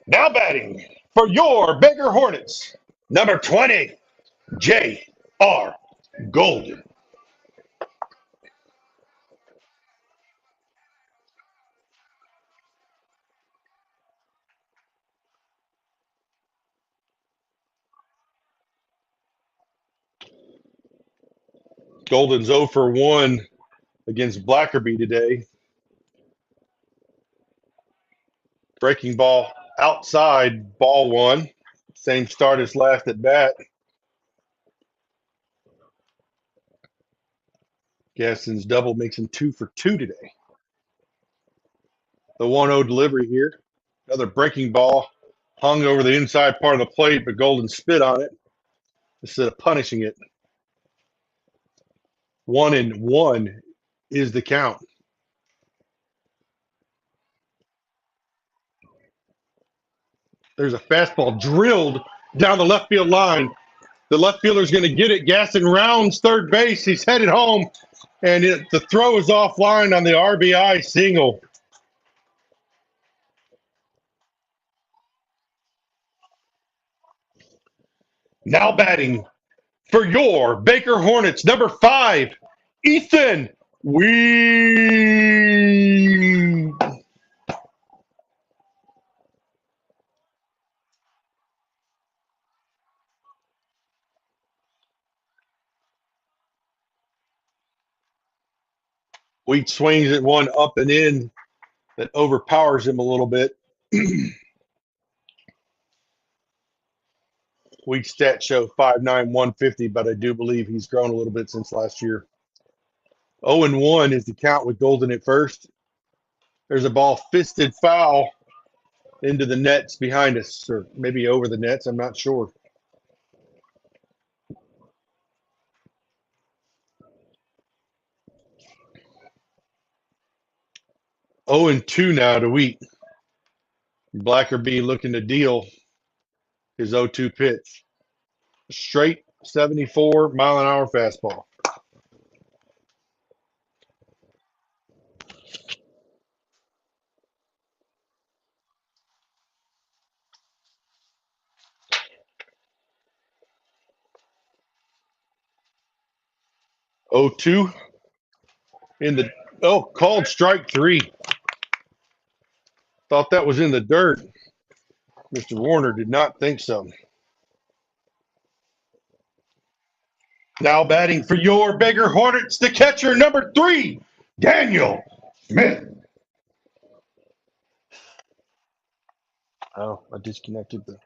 Now batting for your Baker Hornets, number 20, J.R. Golden. Golden's 0 for 1 against Blackerby today. Breaking ball outside, ball 1. Same start as last at bat. Gaston's double makes him 2 for 2 today. The 1-0 delivery here. Another breaking ball hung over the inside part of the plate, but Golden spit on it instead of punishing it. 1-1 is the count. There's a fastball drilled down the left field line. The left fielder's going to get it. Gaston rounds third base. He's headed home, and the throw is offline on the RBI single. Now batting for your Baker Hornets, number 5, Ethan Weed. Wheat swings at one up and in that overpowers him a little bit. Wheat stats show 5'9", 150, but I do believe he's grown a little bit since last year. 0-1 is the count with Golden at first. There's a ball fisted foul into the nets behind us, or maybe over the nets. I'm not sure. Oh, and 2 now to Wheat. Blackerby looking to deal his 0-2 pitch. Straight 74-mile-an-hour fastball. Oh, 2 in the called strike 3. Thought that was in the dirt. Mr. Warner did not think so. Now batting for your Baker Hornets, the catcher, number 3, Daniel Smith. Oh, I disconnected the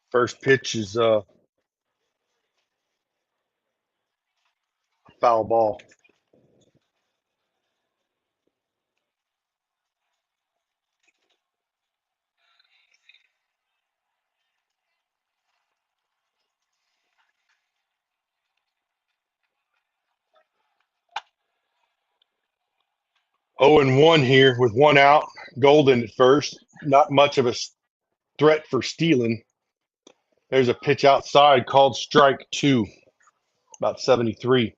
first pitch is foul ball. Oh, and 1 here with 1 out. Golden at first. Not much of a threat for stealing. There's a pitch outside called strike 2, about 73.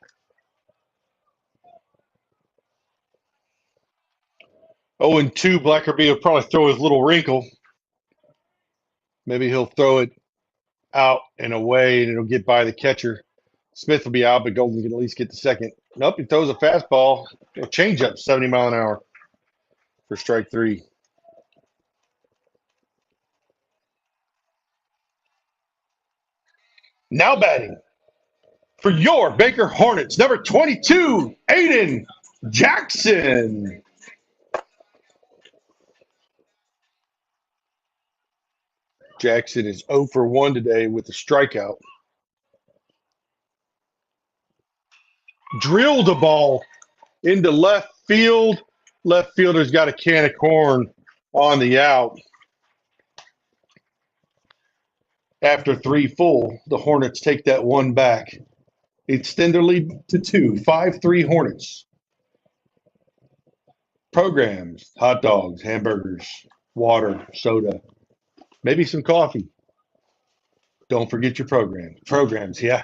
Oh, and 2, Blackerby will probably throw his little wrinkle. Maybe he'll throw it out and away, and it'll get by the catcher. Smith will be out, but Golden can at least get the second. Nope, he throws a fastball. A changeup, 70 mile an hour for strike 3. Now batting for your Baker Hornets, number 22, Aiden Jackson. Jackson is 0 for 1 today with a strikeout. Drilled a ball into left field. Left fielder's got a can of corn on the out. After 3 full, the Hornets take that 1 back. Extend their lead to 2, 5-3 Hornets. Programs, hot dogs, hamburgers, water, soda, maybe some coffee. Don't forget your programs. Programs, yeah.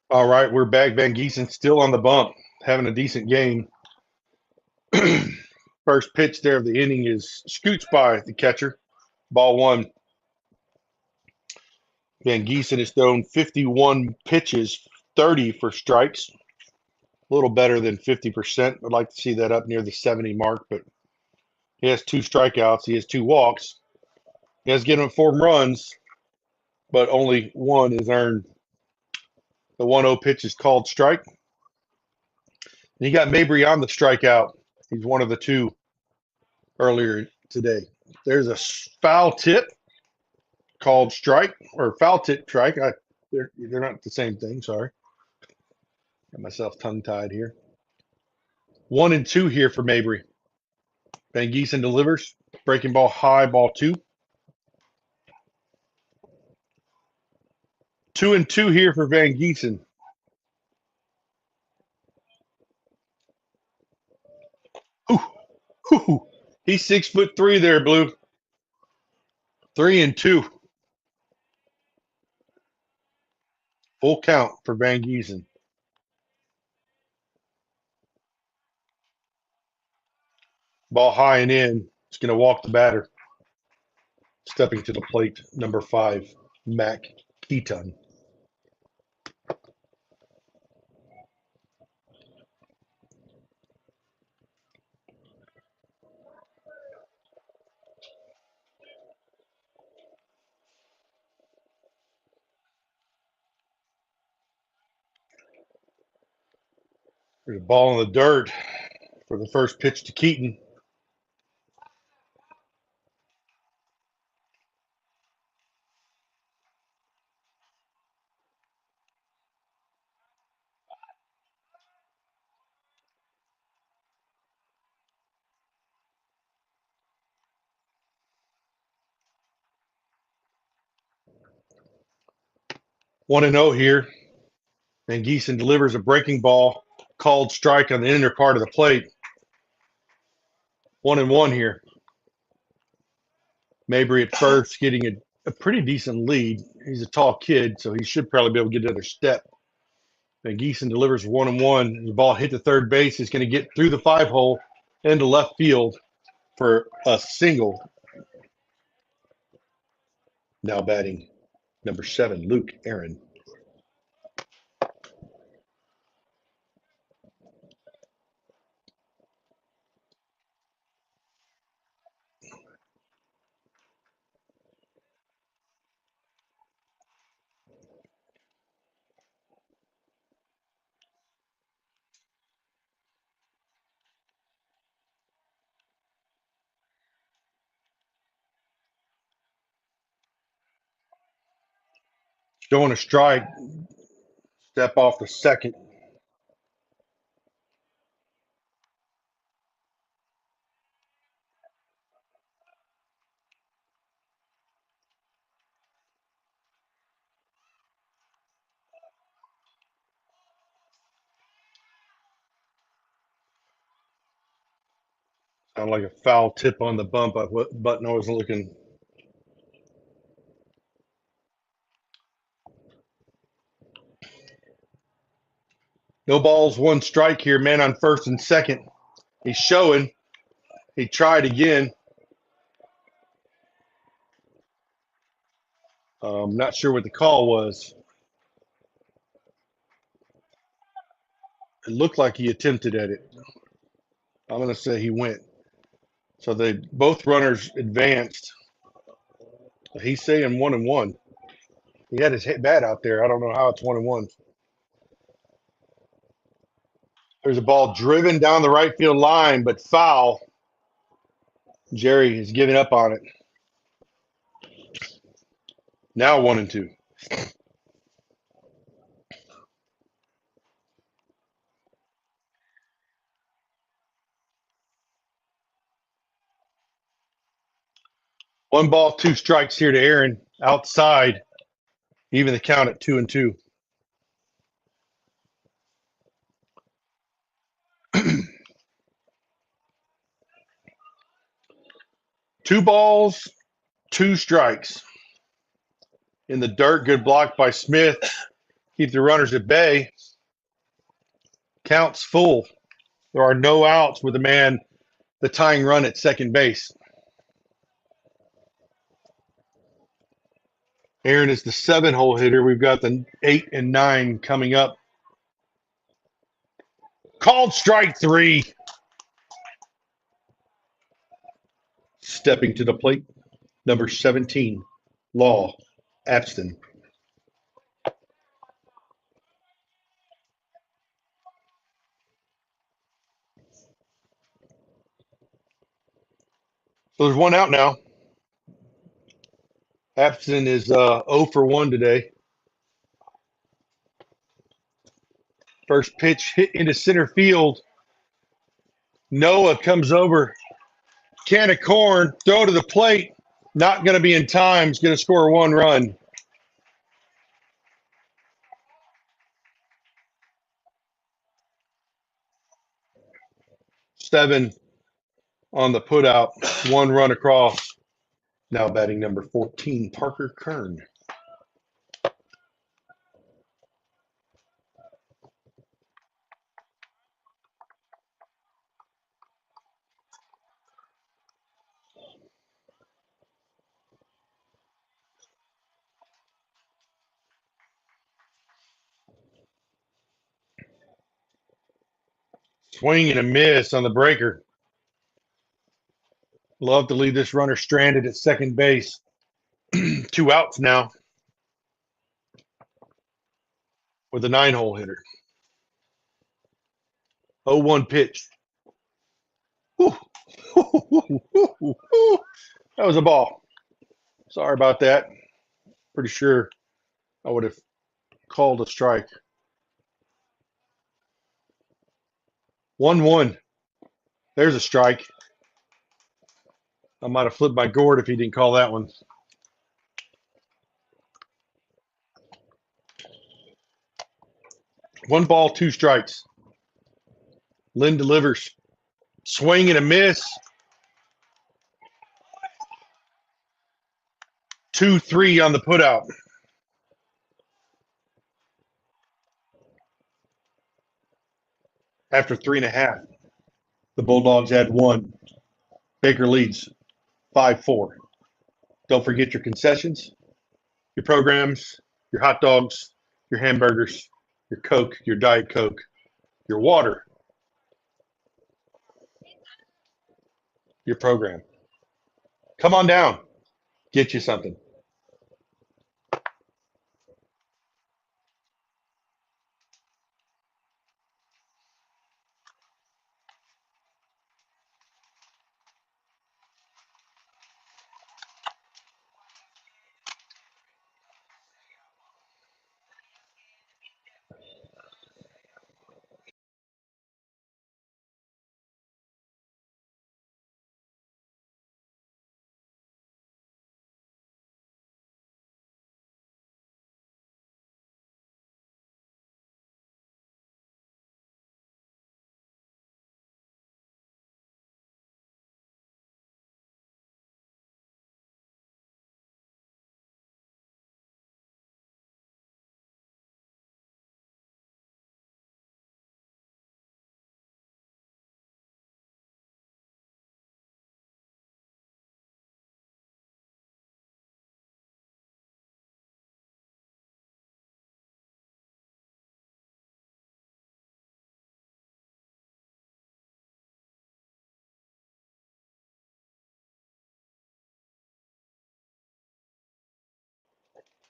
All right, we're back. Van Giesen still on the bump, having a decent game. First pitch there of the inning is scoots by the catcher. Ball one. Van Giesen has thrown 51 pitches, 30 for strikes. A little better than 50%. I'd like to see that up near the 70 mark, but he has 2 strikeouts. He has 2 walks. He has given up 4 runs, but only one is earned. The 1-0 pitch is called strike. And he got Mabry on the strikeout. He's one of the 2 earlier today. There's a foul tip called strike, or foul tip strike. They're not the same thing. Sorry. Got myself tongue-tied here. 1-2 here for Mabry. Van Giesen delivers. Breaking ball high, ball 2. 2-2 here for Van Giesen. He's 6'3" there, Blue. 3-2. Full count for Van Giesen. Ball high and in. It's going to walk the batter. Stepping to the plate, number 5, Mac Keaton. There's a ball in the dirt for the first pitch to Keaton. One and 0 here. Van Giesen delivers a breaking ball, called strike on the inner part of the plate. 1-1 here. Mabry at first getting a pretty decent lead. He's a tall kid, so he should probably be able to get another step. Van Giesen delivers 1-1. The ball hit the third base. He's going to get through the 5-hole into left field for a single. Now batting number 7, Luke Aaron. Showing a strike. Step off the second. Sound like a foul tip on the bump. Button I was looking. No balls, 1 strike here. Man on first and second. He's showing. He tried again. Not sure what the call was. It looked like he attempted at it. I'm going to say he went. So both runners advanced. He's saying 1-1. He had his bat out there. I don't know how it's 1-1. There's a ball driven down the right field line, but foul. Jerry is giving up on it. Now 1-2. One ball, 2 strikes here to Aaron. Outside, even the count at 2-2. Two balls, 2 strikes. In the dirt, good block by Smith. Keep the runners at bay. Counts full. There are no outs with the tying run at second base. Aaron is the 7-hole hitter. We've got the 8 and 9 coming up. Called strike 3. Stepping to the plate, number 17, Law Abston. So there's one out now. Abston is 0 for 1 today. First pitch hit into center field. Noah comes over. Can of corn, throw to the plate. Not going to be in time. He's going to score 1 run. Seven on the putout. 1 run across. Now batting number 14, Parker Kern. Swing and a miss on the breaker. Love to leave this runner stranded at second base. 2 outs now with a 9-hole hitter. 0-1 pitch. Whew. That was a ball. Sorry about that. Pretty sure I would have called a strike. 1-1. There's a strike. I might have flipped my gourd if he didn't call that one. One ball, 2 strikes. Lynn delivers. Swing and a miss. 2-3 on the putout. After 3.5, the Bulldogs had 1. Baker leads 5-4. Don't forget your concessions, your programs, your hot dogs, your hamburgers, your Coke, your Diet Coke, your water, your program. Come on down. Get you something.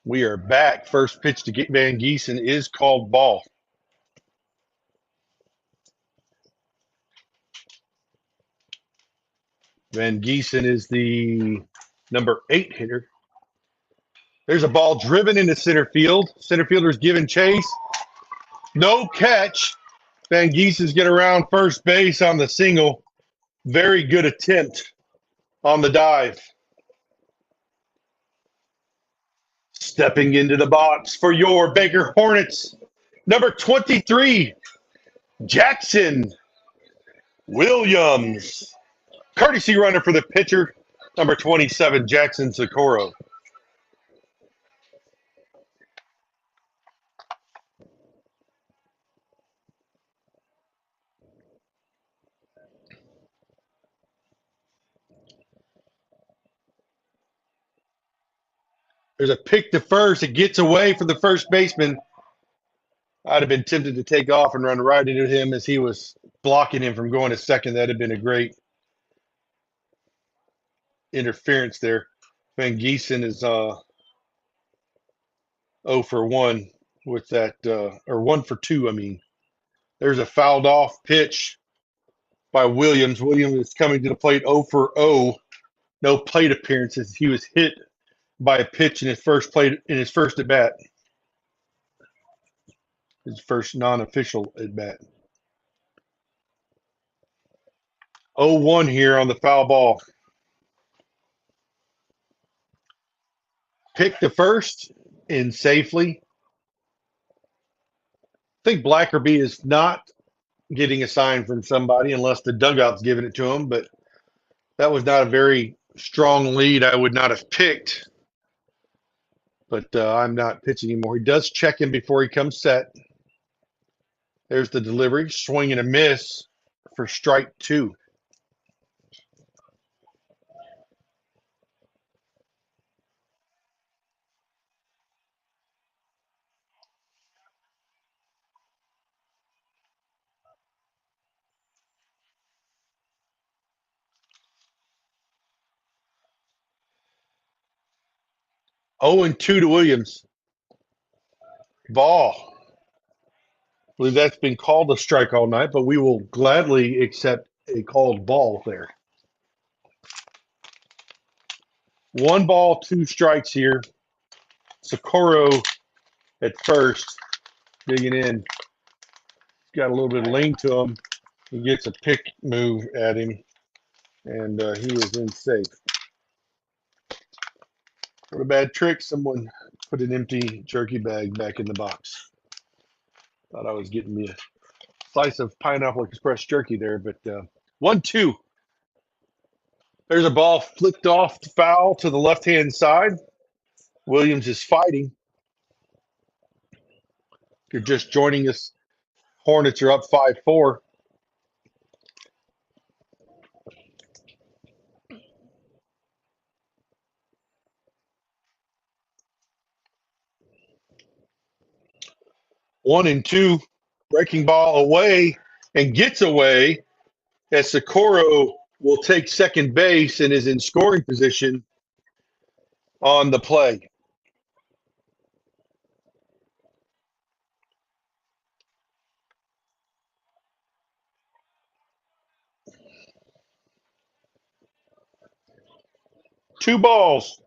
We are back. First pitch to Van Giesen is called ball. Van Giesen is the number 8 hitter. There's a ball driven into center field. Center fielder's giving chase. No catch. Van Giesen's get around first base on the single. Very good attempt on the dive. Stepping into the box for your Baker Hornets, number 23, Jackson Williams. Courtesy runner for the pitcher, number 27, Jackson Socorro. There's a pick to first. It gets away from the first baseman. I'd have been tempted to take off and run right into him as he was blocking him from going to second. That'd have been a great interference there. Van Giesen is 0 for 1 with that, or 1 for 2, I mean. There's a fouled off pitch by Williams. Williams is coming to the plate 0 for 0. No plate appearances. He was hit by a pitch in his first at bat. His first non-official at bat. 0-1 here on the foul ball. Pick the first in safely. I think Blackerby is not getting a sign from somebody unless the dugout's giving it to him, but that was not a very strong lead. I would not have picked, but I'm not pitching anymore. He does check him before he comes set. There's the delivery, swing and a miss for strike 2. Oh, and 2 to Williams. Ball. I believe that's been called a strike all night, but we will gladly accept a called ball there. 1 ball, 2 strikes here. Socorro at first, digging in. Got a little bit of lean to him. He gets a pick move at him, and he was in safe. What a bad trick. Someone put an empty jerky bag back in the box. Thought I was getting me a slice of Pineapple Express jerky there, but 1-2. There's a ball flicked off the foul to the left-hand side. Williams is fighting. If you're just joining us, Hornets are up 5-4. One and 2, breaking ball away and gets away as Socorro will take second base and is in scoring position on the play. Two balls,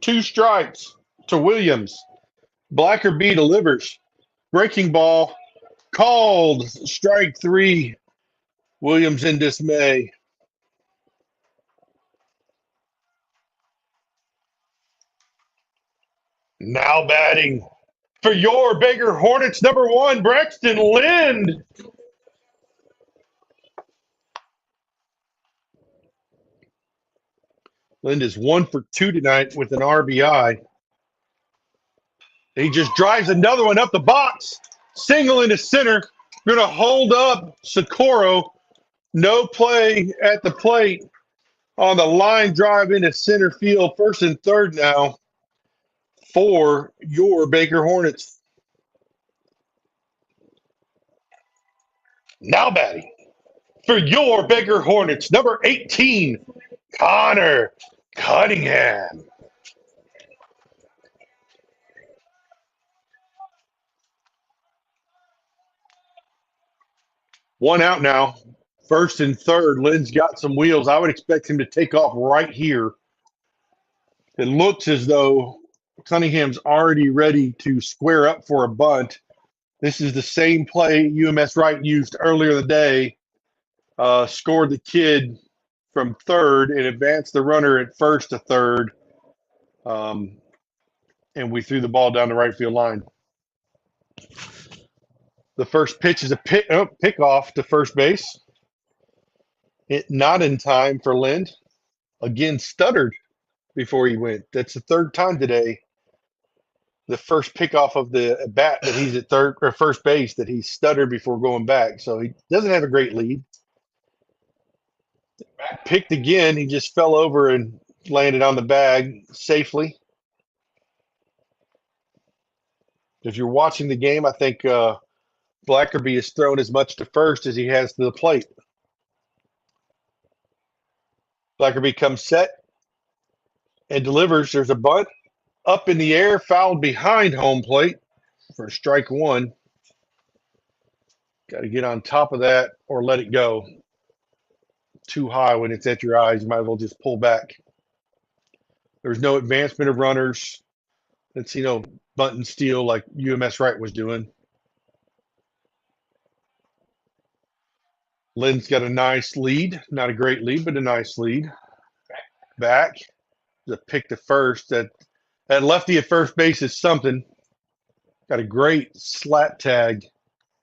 2 strikes to Williams. Blackerby delivers. Breaking ball, called. Strike 3. Williams in dismay. Now batting for your Baker Hornets, number 1, Braxton Lind. Lind is 1 for 2 tonight with an RBI. He just drives another one up the box. Single into center. Going to hold up Socorro. No play at the plate on the line drive into center field. First and third now for your Baker Hornets. Now batting for your Baker Hornets, number 18, Connor Cunningham. One out now. First and third. Lynn's got some wheels. I would expect him to take off right here. It looks as though Cunningham's already ready to square up for a bunt. This is the same play UMS-Wrt used earlier in the day. Scored the kid from third and advanced the runner at first to third. And we threw the ball down the right field line. The first pitch is a pick off to first base. It not in time for Lind. Again, stuttered before he went. That's the third time today. The first pickoff of the bat that he's at third or first base that he stuttered before going back. So he doesn't have a great lead. Picked again. He just fell over and landed on the bag safely. If you're watching the game, I think Blackerby has thrown as much to first as he has to the plate. Blackerby comes set and delivers. There's a bunt up in the air, fouled behind home plate for strike one. Got to get on top of that or let it go. Too high when it's at your eyes, you might as well just pull back. There's no advancement of runners. Let's bunt and steal like UMS-Wrt was doing. Lynn's got a nice lead. Not a great lead, but a nice lead. Back. The pick to first. That lefty at first base is something. Got a great slat tag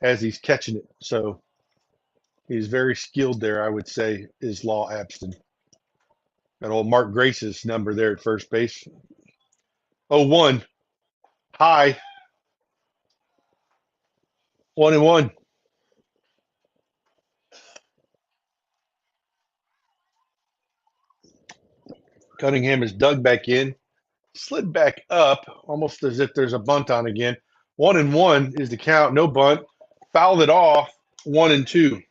as he's catching it. So he's very skilled there, I would say, is Law Abston. That old Mark Grace's number there at first base. 0-1. High. 1-1. Cunningham is dug back in. Slid back up, almost as if there's a bunt on again. 1-1 is the count. No bunt. Fouled it off. 1-2.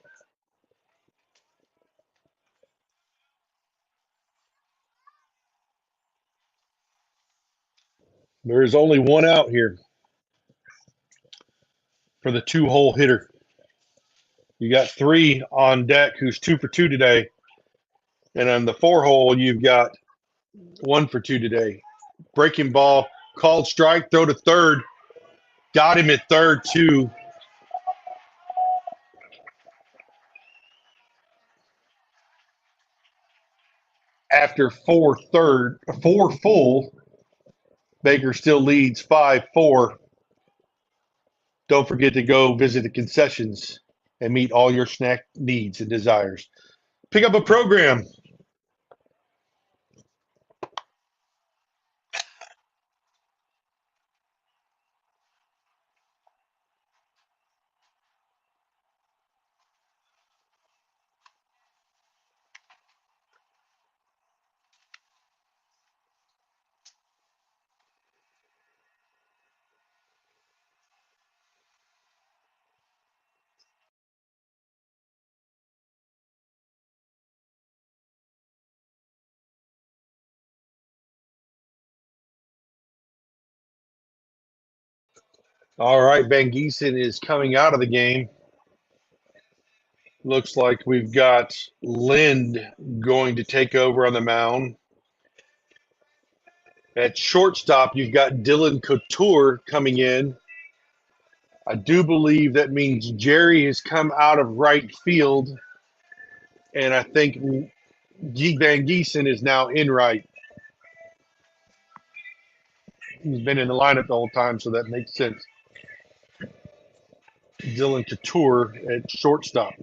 There is only one out here for the two-hole hitter. You got three on deck who's 2 for 2 today. And on the 4-hole, you've got 1 for 2 today. Breaking ball, called strike, throw to third. Got him at third, too. After 4 full, Baker still leads 5-4. Don't forget to go visit the concessions and meet all your snack needs and desires. Pick up a program. All right, Van Giesen is coming out of the game. Looks like we've got Lind going to take over on the mound. At shortstop, you've got Dylan Couture coming in. I do believe that means Jerry has come out of right field, and I think Van Giesen is now in right. He's been in the lineup the whole time, so that makes sense. Dylan Couture at shortstop.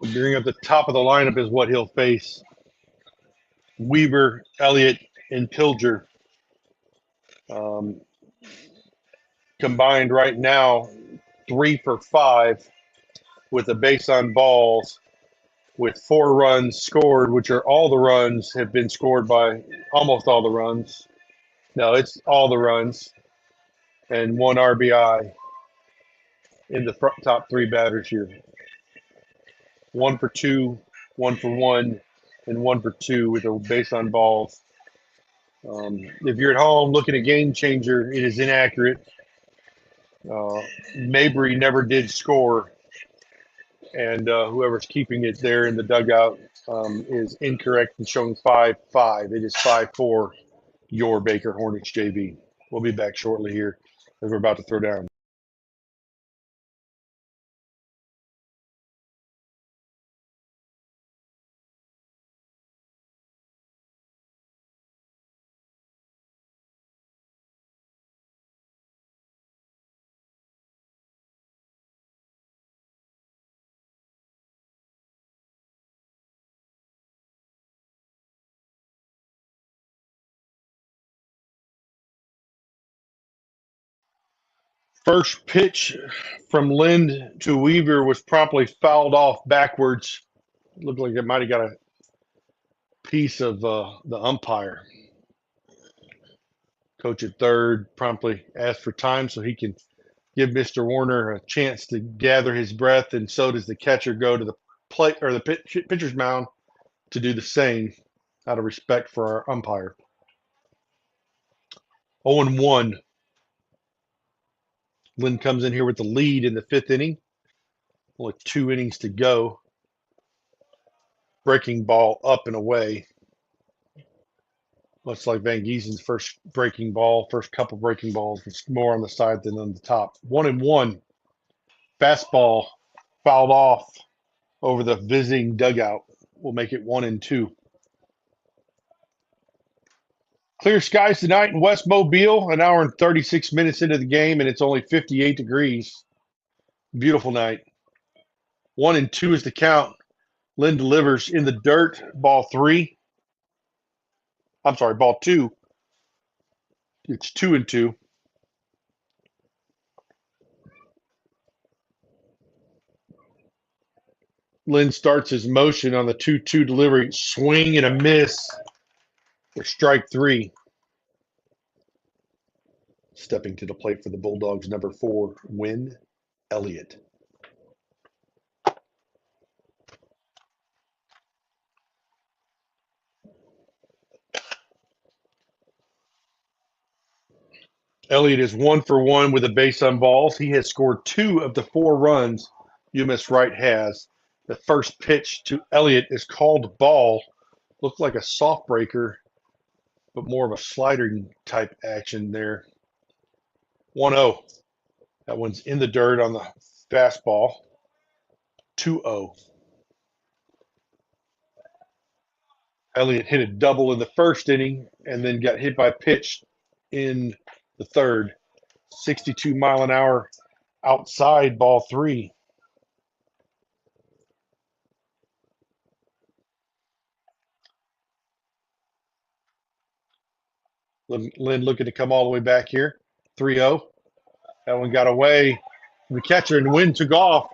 Being at the top of the lineup is what he'll face. Weaver, Elliott, and Pilger. Combined right now, 3 for 5 with a base on balls, with 4 runs scored, which are all the runs have been scored by almost all the runs. No, it's all the runs, and 1 RBI in the top 3 batters here. 1 for 2, 1 for 1, and 1 for 2 with a base on balls. If you're at home looking at Game Changer, it is inaccurate. Mabry never did score, and whoever's keeping it there in the dugout is incorrect and showing 5-5. It is 5-4, your Baker Hornets JV. We'll be back shortly here as we're about to throw down. First pitch from Lind to Weaver was promptly fouled off backwards. Looked like it might have got a piece of the umpire. Coach at third promptly asked for time so he can give Mr. Warner a chance to gather his breath, and so does the catcher go to the plate or the pitcher's mound to do the same out of respect for our umpire. 0-1. Lynn comes in here with the lead in the fifth inning. Only 2 innings to go. Breaking ball up and away. Looks like Van Giesen's first couple breaking balls was more on the side than on the top. 1-1. Fastball fouled off over the visiting dugout. We'll make it 1-2. Clear skies tonight in West Mobile, an hour and 36 minutes into the game, and it's only 58 degrees. Beautiful night. 1-2 is the count. Lynn delivers in the dirt, ball 2. It's 2-2. Lynn starts his motion on the 2-2 delivery. Swing and a miss for strike 3. Stepping to the plate for the Bulldogs, number 4, Win Elliott. Elliott is 1 for 1 with a base on balls. He has scored 2 of the 4 runs UMS-Wrt has. The first pitch to Elliott is called ball. Looked like a soft breaker, but more of a sliding type action there. 1-0. That one's in the dirt on the fastball. 2-0. Elliott hit a double in the first inning and then got hit by a pitch in the third. 62 mile an hour outside, ball 3. Lynn looking to come all the way back here. 3-0. That one got away from the catcher, and Wynn took off.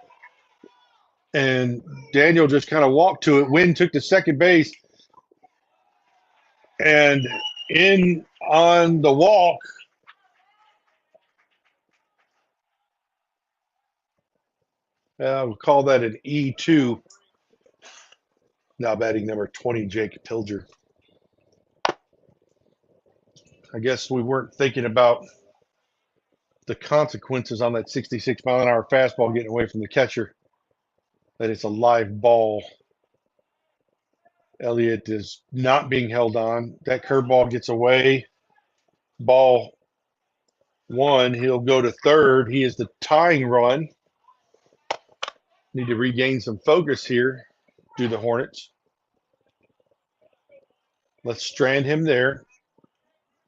And Daniel just kind of walked to it. Wynn took to second base. And in on the walk, we'll call that an E2. Now batting number 20, Jake Pilger. I guess we weren't thinking about the consequences on that 66 mile an hour fastball getting away from the catcher, that it's a live ball. Elliott is not being held on. That curveball gets away. Ball 1. He'll go to third. He is the tying run. Need to regain some focus here. Do the Hornets. Let's strand him there.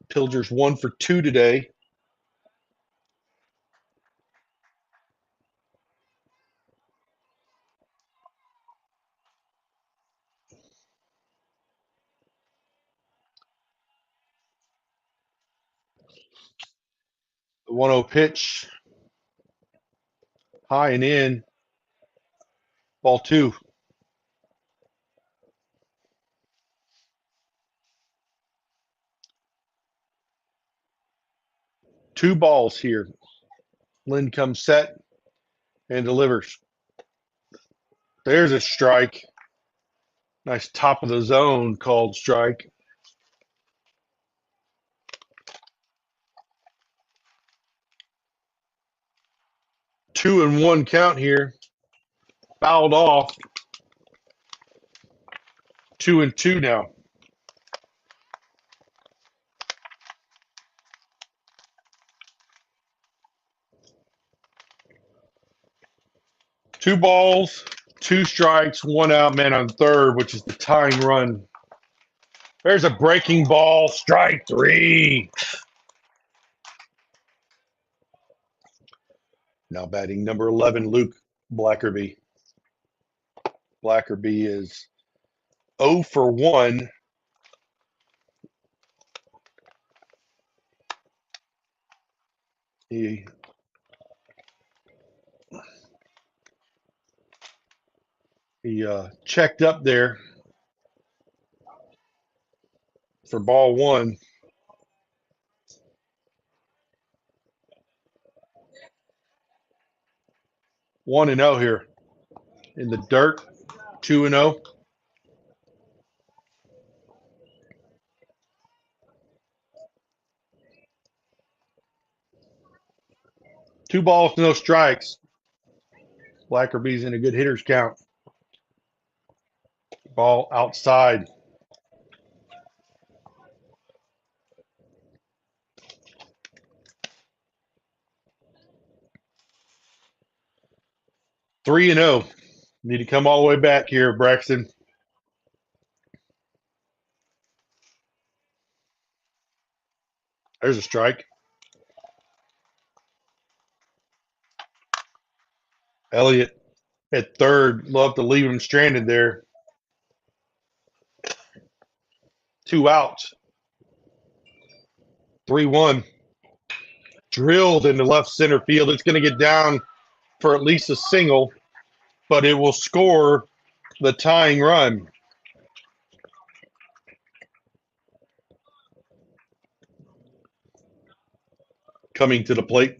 Pilger's 1 for 2 today. The 1-0 pitch. High and in. Ball 2. Two balls here. Lynn comes set and delivers. There's a strike. Nice top of the zone called strike. Two and one count here. Fouled off. 2-2 now. Two balls, 2 strikes, 1 out, man on third, which is the tying run. There's a breaking ball, strike 3. Now batting number 11, Luke Blackerby. Blackerby is 0 for 1. He He checked up there for ball one. 1-0 here in the dirt. 2-0. Two balls, no strikes. Blackerby's in a good hitter's count. Ball outside. Three and 0. Need to come all the way back here, Braxton. There's a strike. Elliott at third. Love to leave him stranded there. 2 outs. 3-1. Drilled into left center field. It's going to get down for at least a single, but it will score the tying run. Coming to the plate,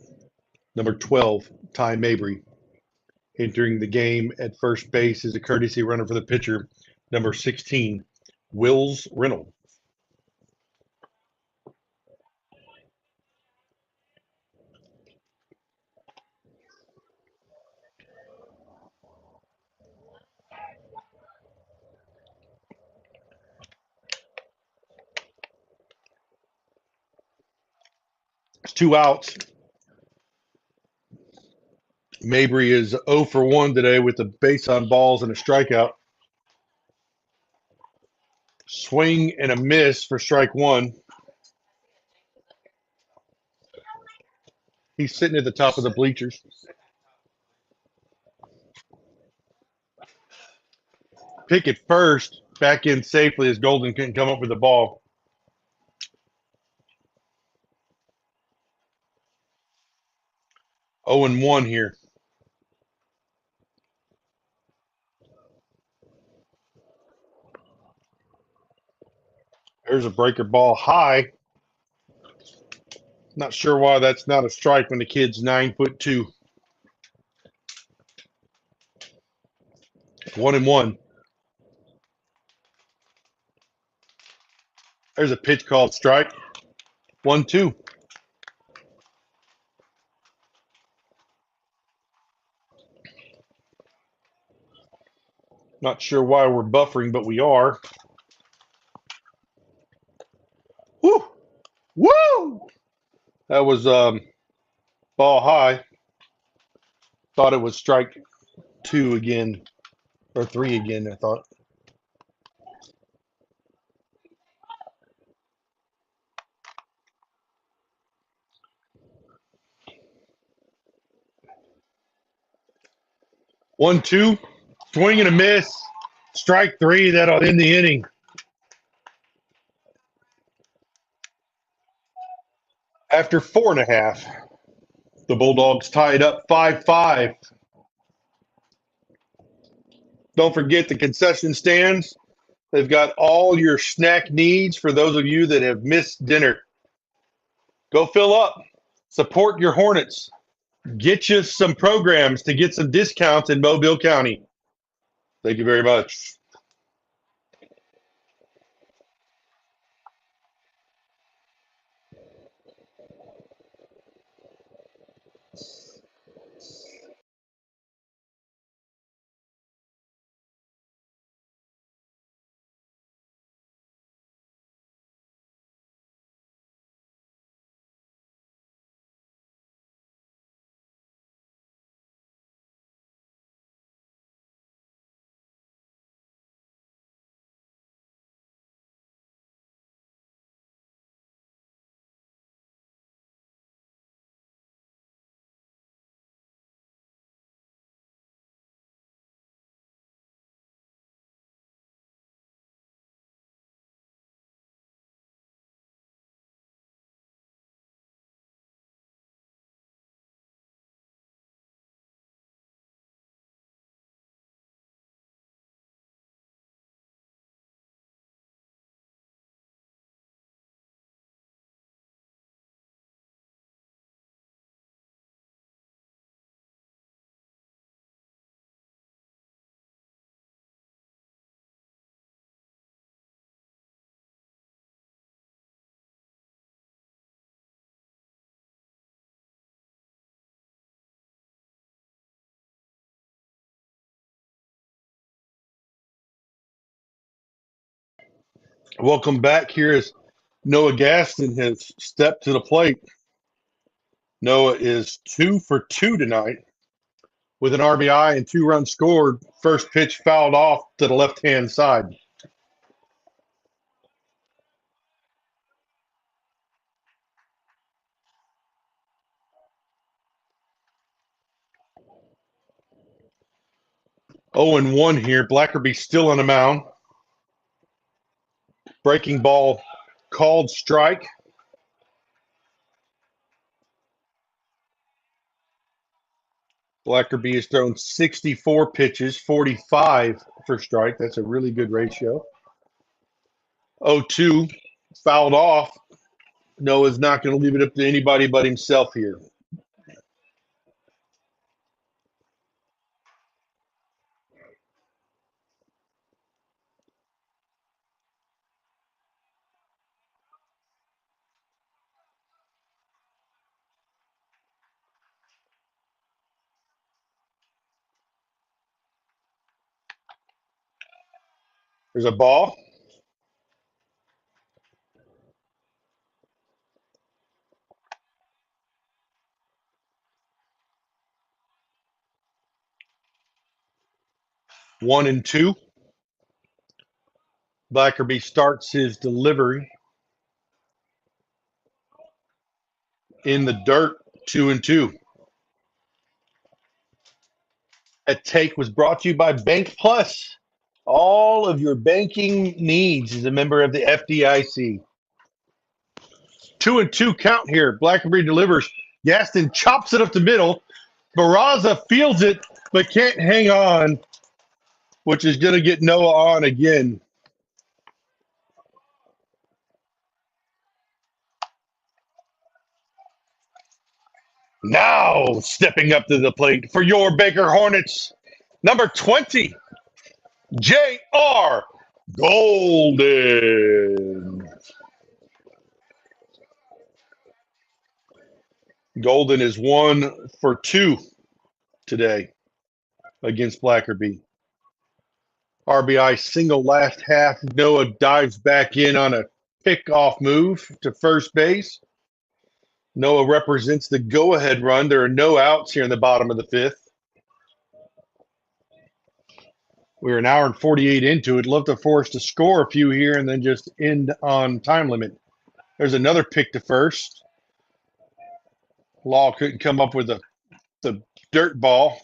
number 12, Ty Mabry. Entering the game at first base is a courtesy runner for the pitcher, number 16, Wills Reynolds. It's 2 outs. Mabry is 0 for 1 today with a base on balls and a strikeout. Swing and a miss for strike one. He's sitting at the top of the bleachers. Pick it first, back in safely as Golden couldn't come up with the ball. Oh and 1 here. There's a breaker ball high. Not sure why that's not a strike when the kid's 9'2". 1-1. There's a pitch called strike. 1-2. Not sure why we're buffering, but we are. Woo! Woo! That was ball high. Thought it was strike 2 again, or 3 again, I thought. One, two, swing and a miss. Strike 3, that'll end the inning. After 4.5, the Bulldogs tied up 5-5. Don't forget the concession stands. They've got all your snack needs for those of you that have missed dinner. Go fill up. Support your Hornets. Get you some programs to get some discounts in Mobile County. Thank you very much. Welcome back. Here is Noah Gaston has stepped to the plate. Noah is 2 for 2 tonight with an RBI and 2 runs scored. First pitch fouled off to the left-hand side. Oh and 1 here. Blackerby still on the mound. Breaking ball called strike. Blackerby has thrown 64 pitches, 45 for strike. That's a really good ratio. 0-2, fouled off. Noah's not going to leave it up to anybody but himself here. There's a ball. One and two. Blackerby starts his delivery in the dirt, 2-2. That take was brought to you by Bank Plus. All of your banking needs as a member of the FDIC. 2-2 count here. Blackerby delivers. Gaston chops it up the middle. Barraza fields it, but can't hang on, which is going to get Noah on again. Now stepping up to the plate for your Baker Hornets, number 20, J.R. Golden. Golden is 1 for 2 today against Blackerby. RBI single last half. Noah dives back in on a pickoff move to first base. Noah represents the go-ahead run. There are no outs here in the bottom of the fifth. We're an hour and 48 into it. Love to force to score a few here and then just end on time limit. There's another pick to first. Law couldn't come up with the dirt ball.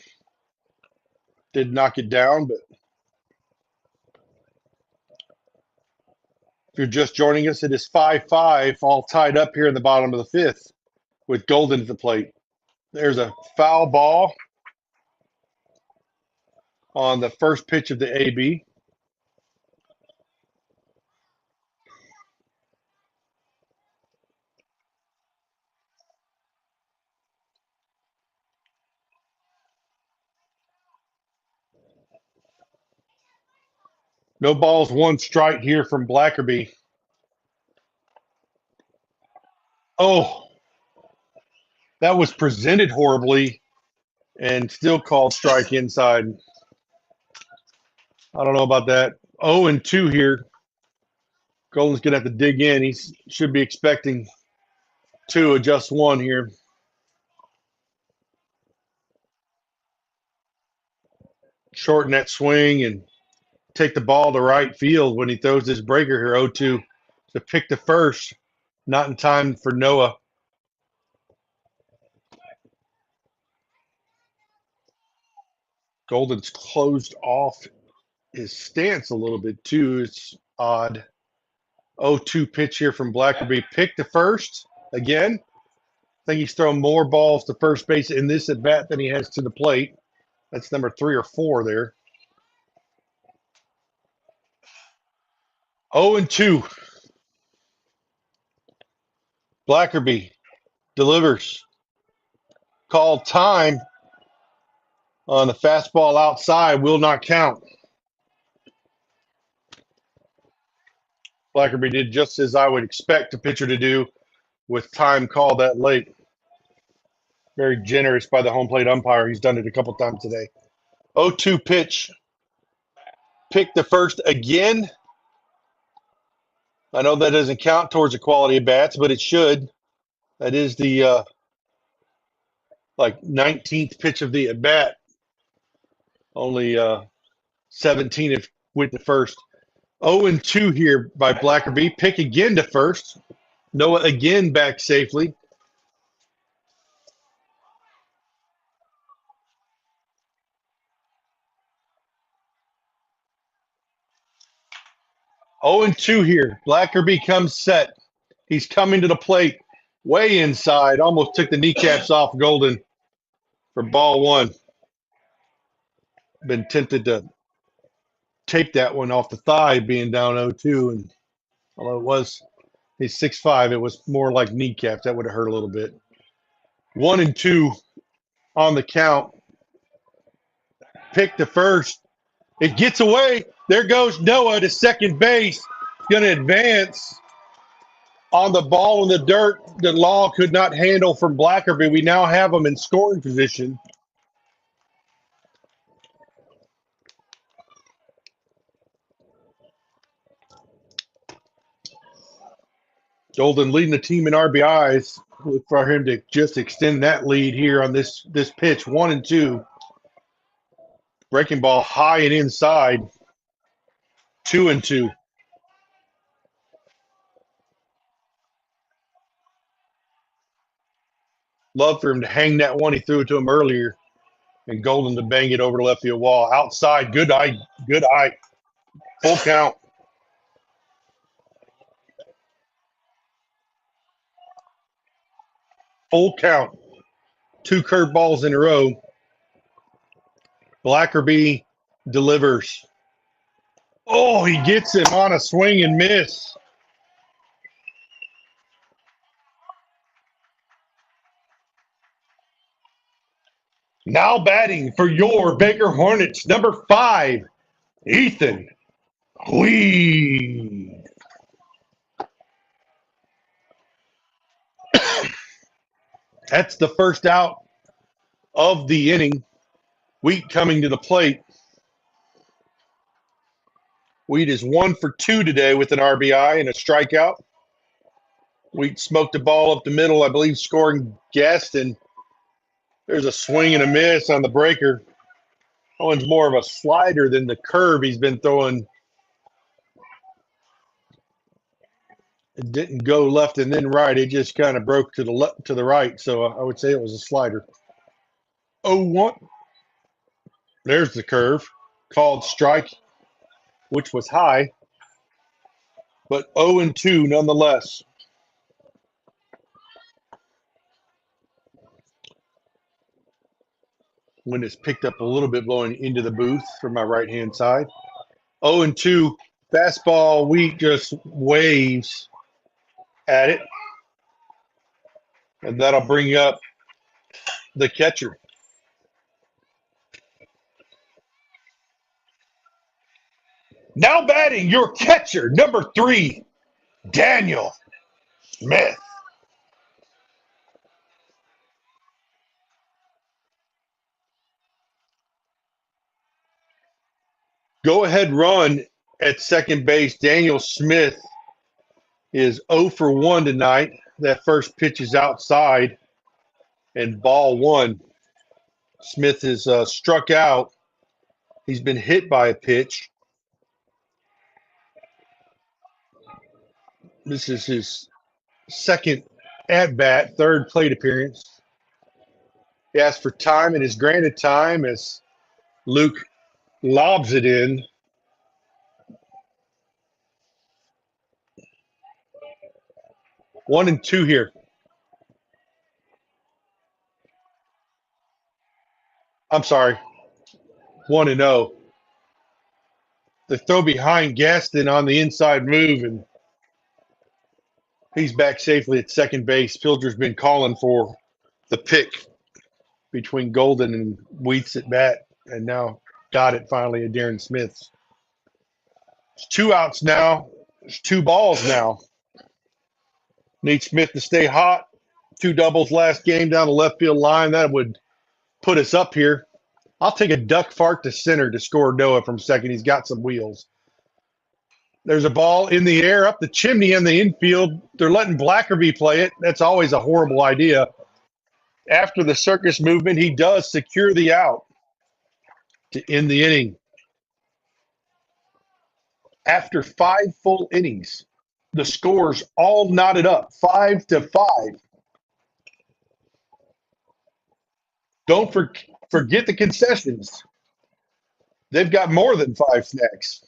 Did knock it down, but if you're just joining us, it is 5-5, all tied up here in the bottom of the fifth with Golden at the plate. There's a foul ball on the first pitch of the AB. No balls, one strike here from Blackerby. Oh, that was presented horribly and still called strike inside. I don't know about that. 0-2 here. Golden's going to have to dig in. He should be expecting 2 of just 1 here. Shorten that swing and take the ball to right field when he throws this breaker here. 0-2 to pick the first. Not in time for Noah. Golden's closed off his stance a little bit too. It's odd. 0-2 pitch here from Blackerby. Pick the first again. I think he's thrown more balls to first base in this at bat than he has to the plate. That's number 3 or 4 there. 0-2. Blackerby delivers. Called time on the fastball outside. Will not count. Blackerby did just as I would expect a pitcher to do with time called that late. Very generous by the home plate umpire. He's done it a couple times today. 0-2 pitch. Pick the first again. I know that doesn't count towards the quality of bats, but it should. That is the like 19th pitch of the at bat. Only 17 if went to first. 0-2 here by Blackerby. Pick again to first. Noah again back safely. Oh and 2 here. Blackerby comes set. He's coming to the plate. Way inside. Almost took the kneecaps off Golden for ball one. Been tempted to take that one off the thigh being down 0-2. And although he's 6'5", it was more like kneecaps. That would have hurt a little bit. 1-2 on the count. Pick to first. It gets away. There goes Noah to second base. Going to advance on the ball in the dirt that Law could not handle from Blackerby. We now have him in scoring position. Golden leading the team in RBIs. Look for him to just extend that lead here on this pitch. 1-2. Breaking ball high and inside. 2-2. Love for him to hang that one. He threw it to him earlier. And Golden to bang it over the left field wall. Outside. Good eye. Good eye. Full count. Full count. 2 curveballs in a row. Blackerby delivers. Oh, he gets him on a swing and miss. Now batting for your Baker Hornets, number 5, Ethan Weed. That's the first out of the inning. Wheat coming to the plate. Wheat is 1 for 2 today with an RBI and a strikeout. Wheat smoked the ball up the middle, I believe, scoring Gaston. There's a swing and a miss on the breaker. That one's more of a slider than the curve he's been throwing. It didn't go left and then right. It just kind of broke to the left, to the right. So I would say it was a slider. 0-1. There's the curve. Called strike, which was high. But 0-2 nonetheless. Wind is picked up a little bit blowing into the booth from my right-hand side. 0-2. Fastball, Wheat just waves at it. And that'll bring up the catcher. Now batting your catcher, number 3, Daniel Smith. Go ahead run at second base. Daniel Smith is 0 for 1 tonight. That first pitch is outside and ball 1. Smith is struck out. He's been hit by a pitch. This is his second at-bat, third plate appearance. He asked for time and is granted time as Luke lobs it in. One and two here. I'm sorry. 1-0. The throw behind Gaston on the inside move, and he's back safely at second base. Pilger's been calling for the pick between Golden and Wheats at bat, and now got it finally at Darren Smith's. There's 2 outs now. There's 2 balls now. Need Smith to stay hot. 2 doubles last game down the left field line. That would put us up here. I'll take a duck fart to center to score Noah from second. He's got some wheels. There's a ball in the air up the chimney in the infield. They're letting Blackerby play it. That's always a horrible idea. After the circus movement, he does secure the out to end the inning. After 5 full innings, the scores all knotted up 5-5. Don't forget the concessions. They've got more than 5 snacks.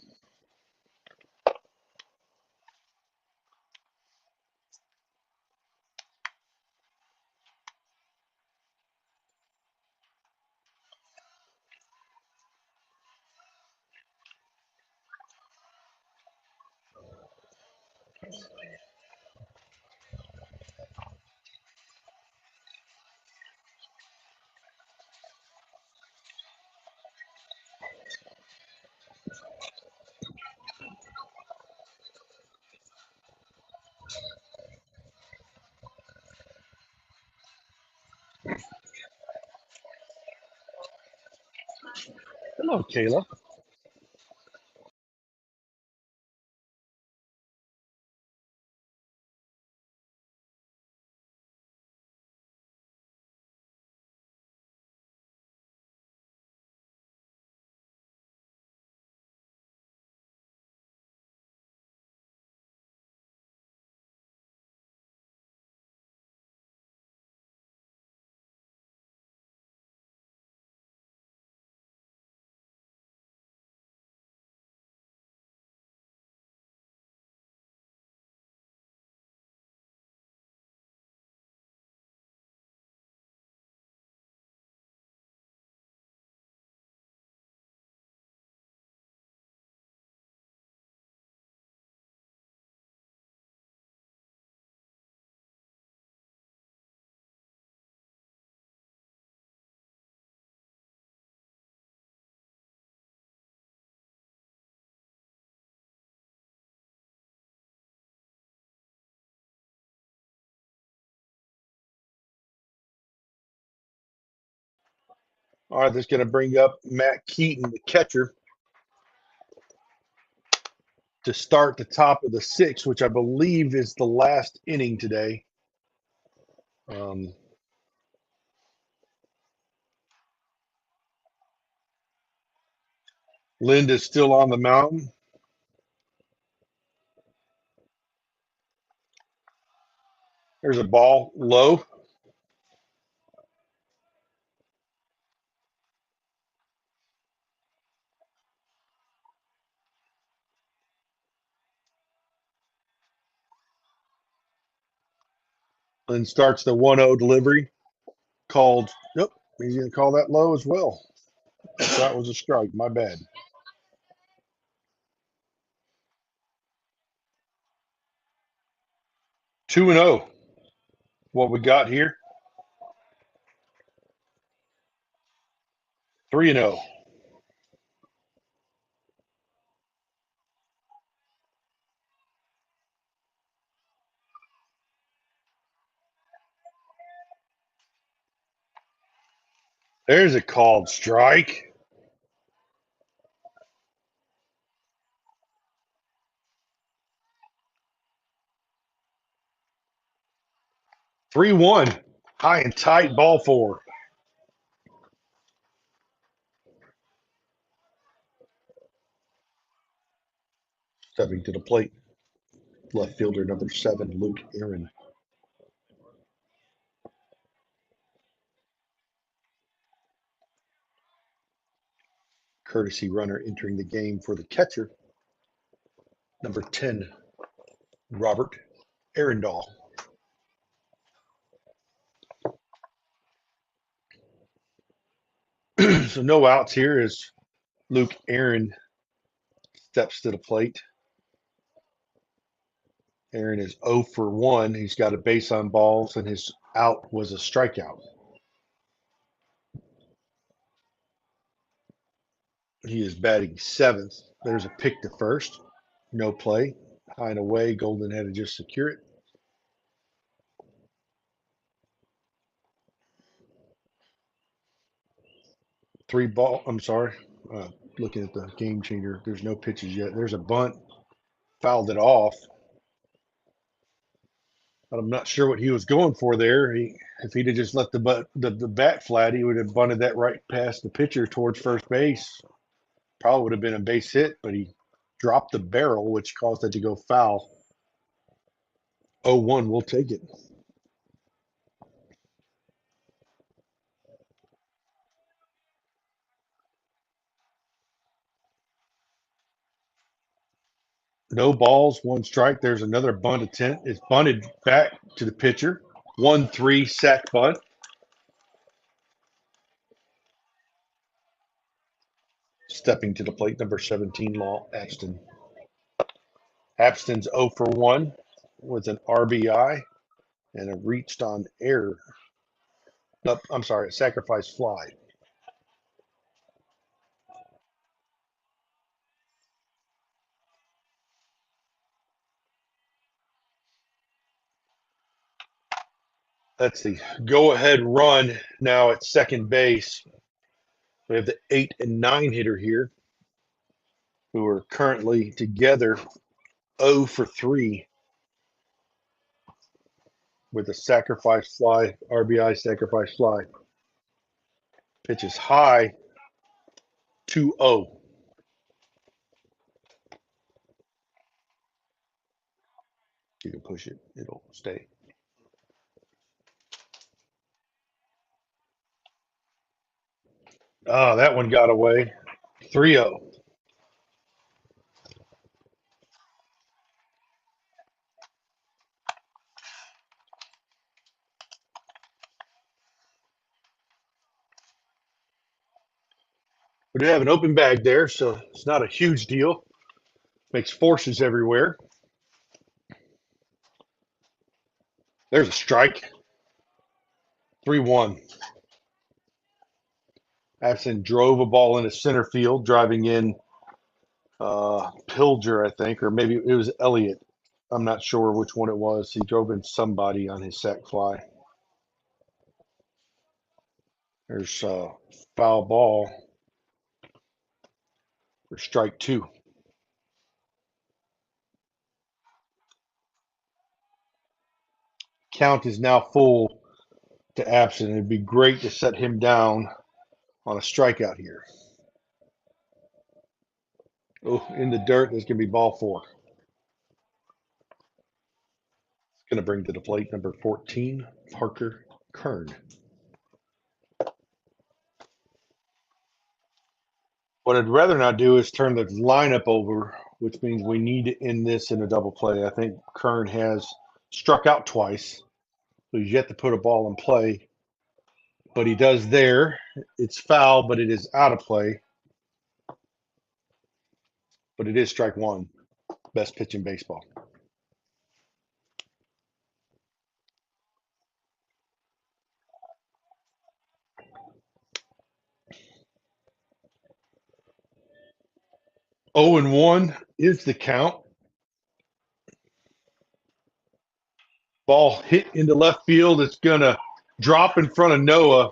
Hello, Kayla. All right, that's going to bring up Matt Keaton, the catcher, to start the top of the 6th, which I believe is the last inning today. Um, Linda's still on the mountain. There's a ball low. And starts the 1-0 delivery. Called. Yep, he's going to call that low as well. That was a strike. My bad. 2-0. What we got here? 3-0. There's a called strike. 3-1. High and tight ball 4. Stepping to the plate. Left fielder number 7, Luke Aaron. Courtesy runner entering the game for the catcher, number 10, Robert Arundel. So no outs here as Luke Aaron steps to the plate. Aaron is 0 for 1. He's got a base on balls, and his out was a strikeout. He is batting 7th. There's a pick to first. No play. High and away. Golden had to just secure it. 3 ball. I'm sorry. Looking at the game changer. There's no pitches yet. There's a bunt. fouled it off. But I'm not sure what he was going for there. If he'd have just let the bat flat, he would have bunted that right past the pitcher towards first base. Probably would have been a base hit, but he dropped the barrel, which caused it to go foul. 0-1, we'll take it. No balls, 1 strike. There's another bunt attempt. It's bunted back to the pitcher. 1-3 sack bunt. Stepping to the plate, number 17, Law Abston. Abston's 0 for 1 with an RBI and a reached on error. I'm sorry, a sacrifice fly. That's the go-ahead run now at second base. We have the 8 and 9 hitter here who are currently together 0 for 3 with a sacrifice fly, RBI sacrifice fly. Pitch is high, 2-0. You can push it, it'll stay. Oh, that one got away. 3-0. We do have an open bag there, so it's not a huge deal. Makes forces everywhere. There's a strike. 3-1. Absent drove a ball into center field, driving in Pilger, I think, or maybe it was Elliott. I'm not sure which one it was. He drove in somebody on his sac fly. There's foul ball for strike 2. Count is now full to Absent. It'd be great to set him down on a strikeout here. Oh, in the dirt, there's going to be ball 4. It's going to bring to the plate number 14, Parker Kern. What I'd rather not do is turn the lineup over, which means we need to end this in a double play. I think Kern has struck out twice, so he's yet to put a ball in play. But he does there. It's foul, but it is out of play. But it is strike 1. Best pitch in baseball. Oh and 1 is the count. Ball hit into left field. It's going to drop in front of Noah,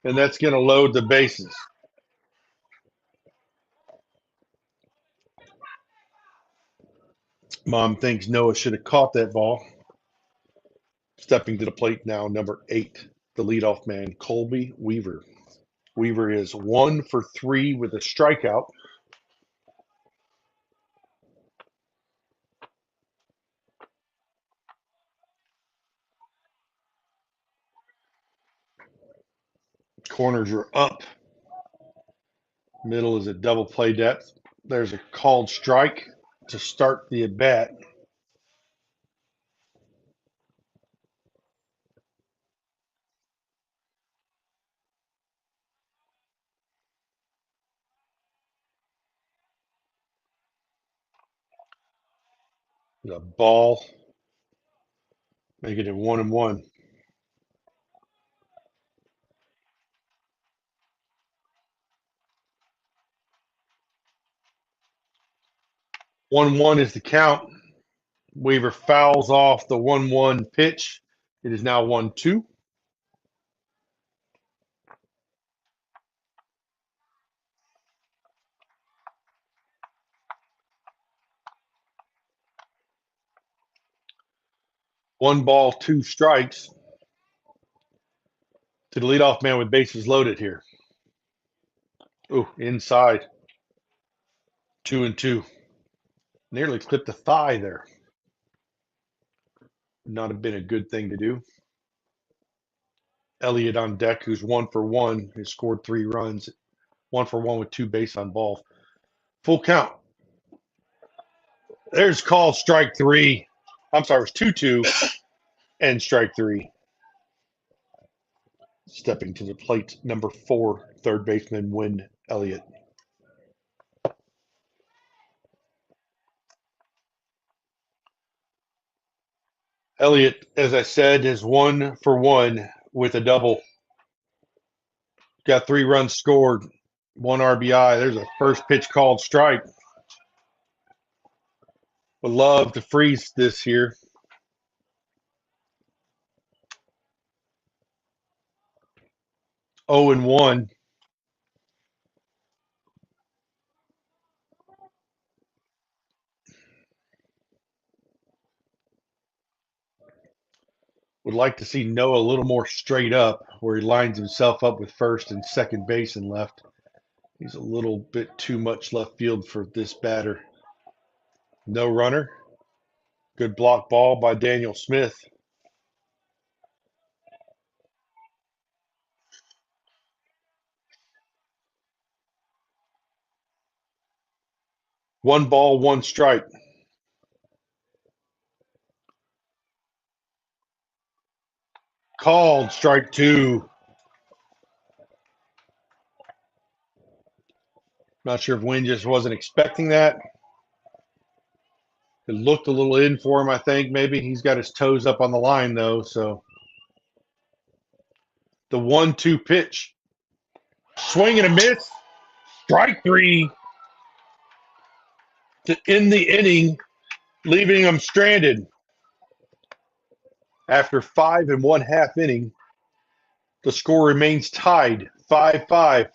and that's going to load the bases. Mom thinks Noah should have caught that ball. Stepping to the plate now, number 8, the leadoff man, Colby Weaver. Weaver is 1 for 3 with a strikeout. Corners are up. Middle is a double play depth. There's a called strike to start the at bat. The ball, making it 1 and 1. One is the count. Weaver fouls off the 1-1 pitch. It is now 1-2. 1 ball, 2 strikes to the leadoff man with bases loaded here. Ooh, inside. 2-2. Nearly clipped the thigh there. Would not have been a good thing to do. Elliott on deck, who's 1 for 1, has scored 3 runs. 1 for 1 with 2 base on balls. Full count. There's called strike 3. I'm sorry, it was 2-2 and strike 3. Stepping to the plate, number 4, third baseman Win Elliott. Elliott, as I said, is 1 for 1 with a double. Got 3 runs scored, 1 RBI. There's a first pitch called strike. Would love to freeze this here. Oh and 1. Would like to see Noah a little more straight up, where he lines himself up with first and second base and left. He's a little bit too much left field for this batter. No runner. Good block ball by Daniel Smith. One ball, 1 strike. Called strike 2. Not sure if Wynn just wasn't expecting that. It looked a little in for him, I think. Maybe he's got his toes up on the line, though. So the 1-2 pitch. Swing and a miss. Strike 3 to end the inning, leaving him stranded. After 5 1/2 inning, the score remains tied 5-5.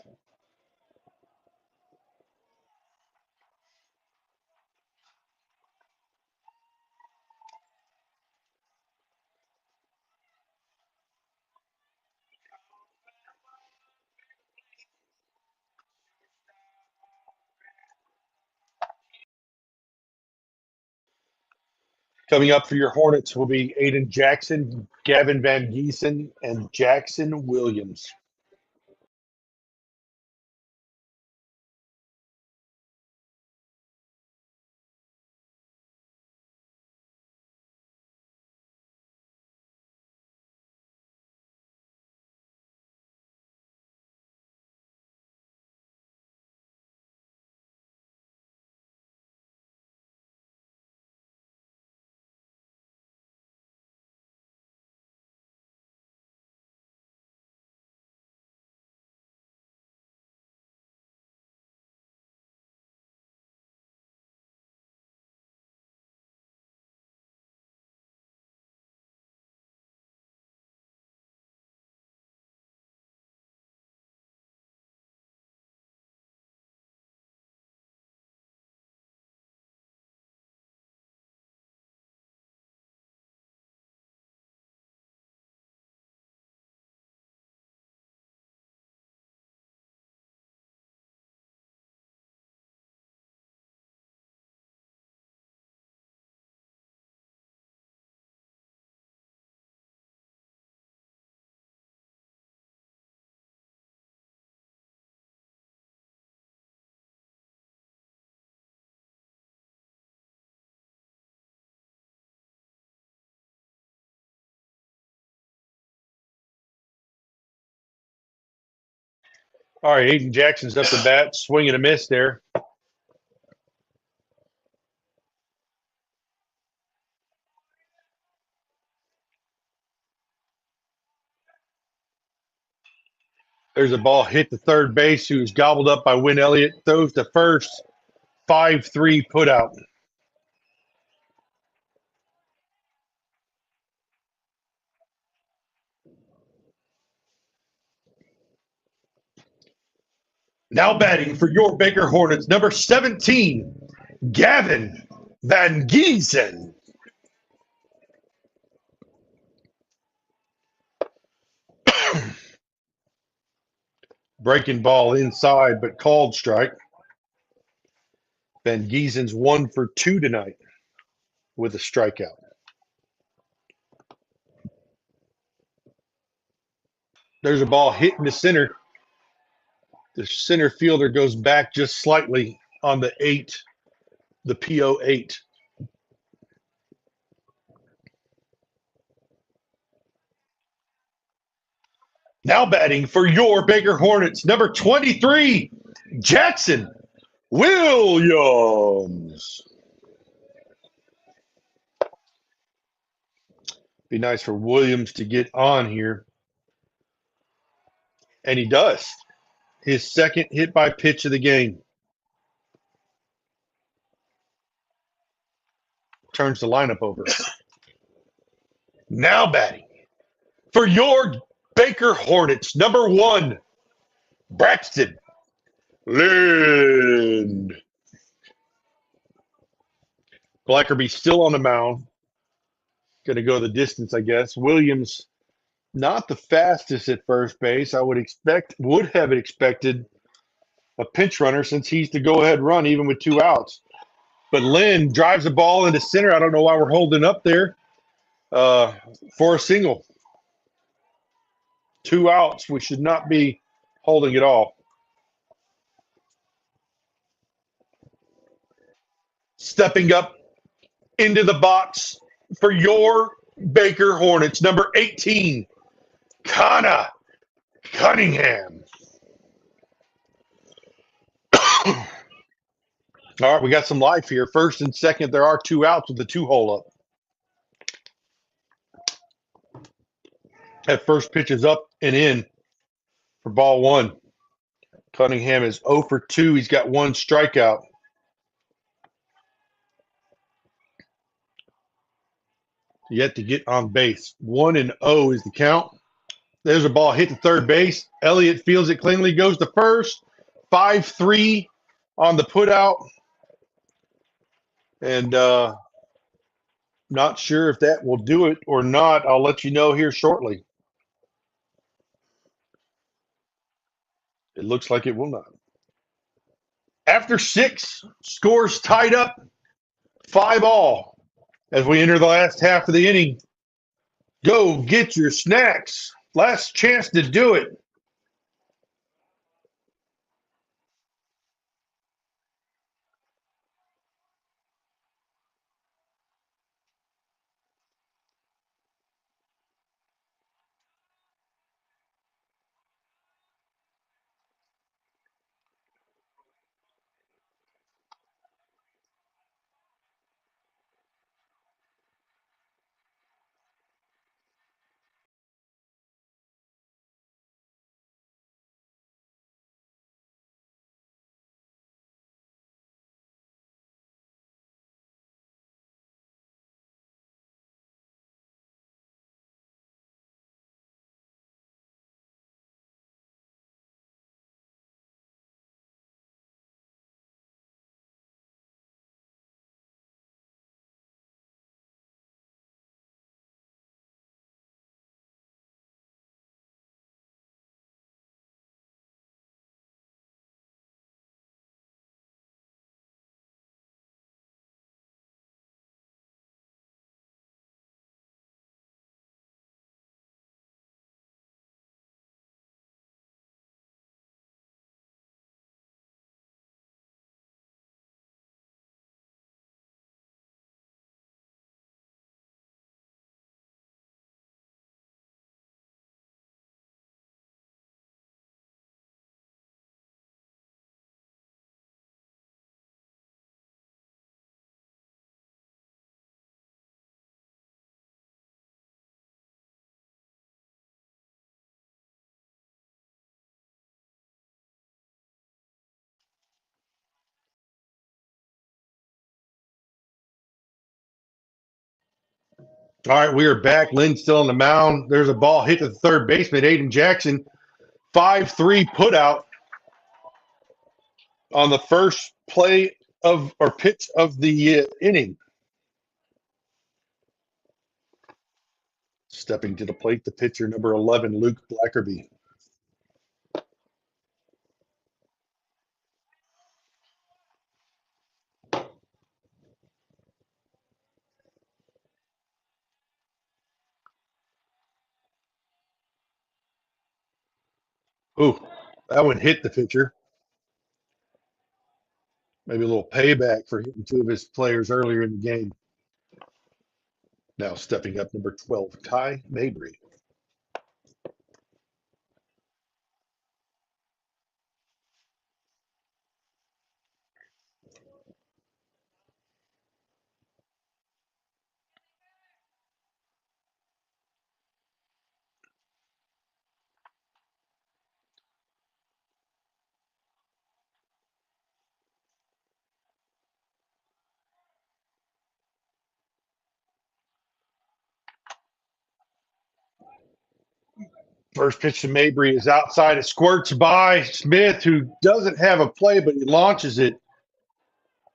Coming up for your Hornets will be Aiden Jackson, Gavin Van Giesen, and Jackson Williams. All right, Aiden Jackson's up to bat, swing and a miss there. There's a ball hit to third base, who's gobbled up by Win Elliott, throws to first, 5-3 put out. Now batting for your Baker Hornets, number 17, Gavin Van Giesen. Breaking ball inside, but called strike. Van Giesen's 1 for 2 tonight with a strikeout. There's a ball hit in the center. The center fielder goes back just slightly on the 8, the PO8. Now batting for your Baker Hornets, number 23, Jackson Williams. Be nice for Williams to get on here. And he does. His second hit by pitch of the game. Turns the lineup over. Now batting for your Baker Hornets, number 1, Braxton Lind. Blackerby still on the mound. Going to go the distance, I guess. Williams, not the fastest at first base. I would have expected a pinch runner since he's the go-ahead run even with 2 outs. But Lynn drives the ball into center. I don't know why we're holding up there for a single. 2 outs. We should not be holding it all. Stepping up into the box for your Baker Hornets, number 18, Connor Cunningham. All right, we got some life here. First and second, there are 2 outs with the 2-hole up. That first pitch is up and in for ball 1. Cunningham is 0 for 2. He's got 1 strikeout. Yet to get on base. 1-0 is the count. There's a ball hit to third base. Elliott fields it cleanly, goes to first. 5-3 on the putout. And not sure if that will do it or not. I'll let you know here shortly. It looks like it will not. After 6, scores tied up, 5-all as we enter the last half of the inning. Go get your snacks. Last chance to do it. All right, we are back. Lynn's still on the mound. There's a ball hit to the third baseman, Aiden Jackson. 5-3 put out on the first play of or pitch of the inning. Stepping to the plate, the pitcher, number 11, Luke Blackerby. Ooh, that one hit the pitcher. Maybe a little payback for hitting two of his players earlier in the game. Now stepping up, number 12, Ty Mabry. First pitch to Mabry is outside. It squirts by Smith, who doesn't have a play, but he launches it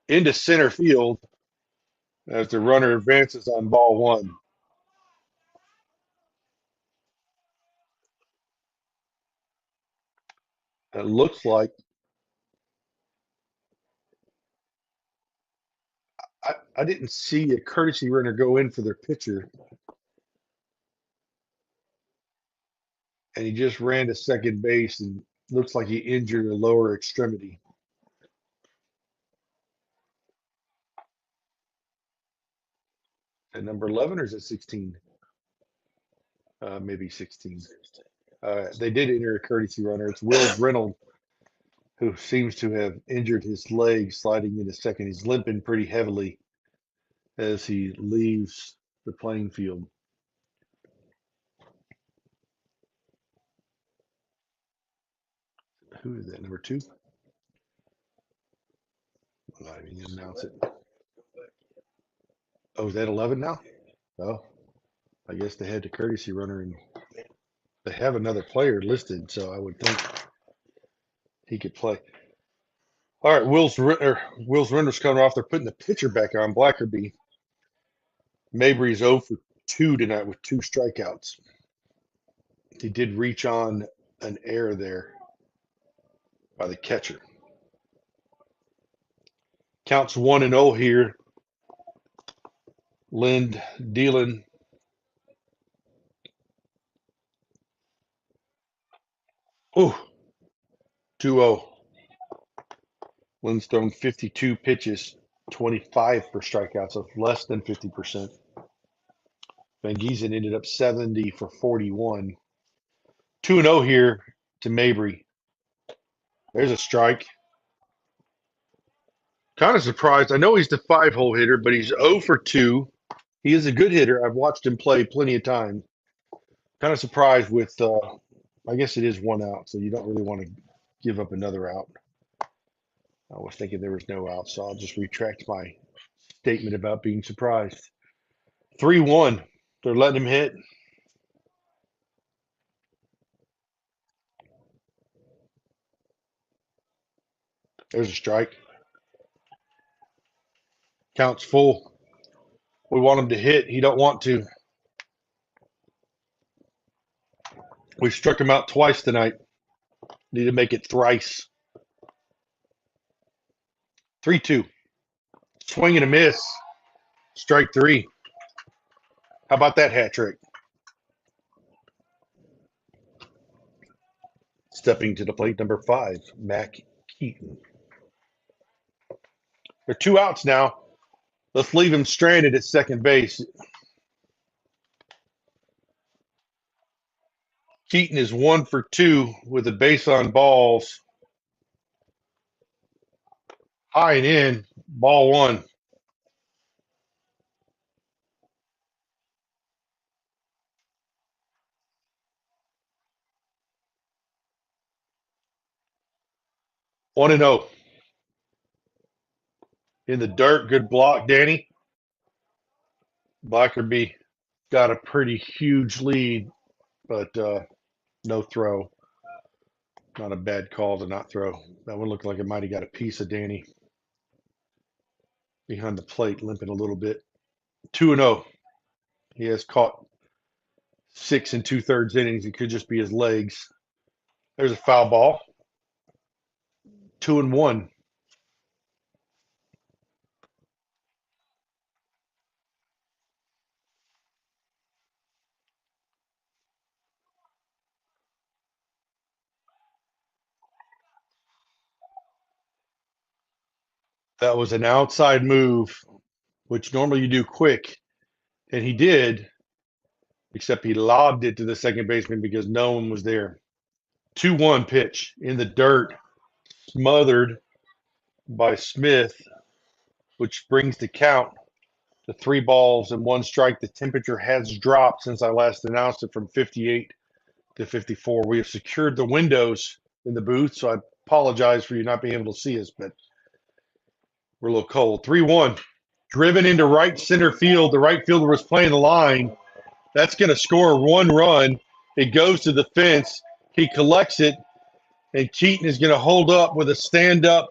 into center field as the runner advances on ball one. It looks like I didn't see a courtesy runner go in for their pitcher, and he just ran to second base and looks like he injured a lower extremity. At number 11 or is it 16? Maybe 16. They did enter a courtesy runner. It's Will Reynolds, who seems to have injured his leg sliding into second. He's limping pretty heavily as he leaves the playing field. Who is that? Number 2? I'm not even going to announce it. Oh, is that 11 now? Oh, I guess they had the courtesy runner, and they have another player listed, so I would think he could play. All right, Will's Render's coming off. They're putting the pitcher back on, Blackerby. Mabry's 0 for 2 tonight with 2 strikeouts. He did reach on an error there by the catcher. Counts 1-0 here. Lind dealing. Oh, 2-0. Lind's thrown 52 pitches, 25 for strikeouts, so less than 50%. Van Giesen ended up 70 for 41. 2-0 here to Mabry. There's a strike. Kind of surprised. I know he's the 5-hole hitter, but he's 0 for 2. He is a good hitter. I've watched him play plenty of times. Kind of surprised with, I guess it is 1 out, so you don't really want to give up another out. I was thinking there was no out, so I'll just retract my statement about being surprised. 3-1. They're letting him hit. There's a strike. Counts full. We want him to hit. He don't want to. We struck him out twice tonight. Need to make it thrice. 3-2. Swing and a miss. Strike 3. How about that hat trick? Stepping to the plate, number 5, Mac Keaton. There are 2 outs now. Let's leave him stranded at second base. Keaton is 1 for 2 with a base on balls. High and in, ball 1. One and 0. In the dirt, good block, Danny. Blackerby got a pretty huge lead, but no throw. Not a bad call to not throw. That one looked like it might have got a piece of Danny behind the plate, limping a little bit. 2-0. He has caught 6 2/3 innings. It could just be his legs. There's a foul ball. 2-1. That was an outside move, which normally you do quick, and he did, except he lobbed it to the second baseman because no one was there. 2-1 pitch in the dirt, smothered by Smith, which brings the count to 3 balls and 1 strike. The temperature has dropped since I last announced it from 58 to 54. We have secured the windows in the booth, so I apologize for you not being able to see us, but we're a little cold. 3-1. Driven into right center field. The right fielder was playing the line. That's going to score 1 run. It goes to the fence. He collects it, and Keaton is going to hold up with a stand-up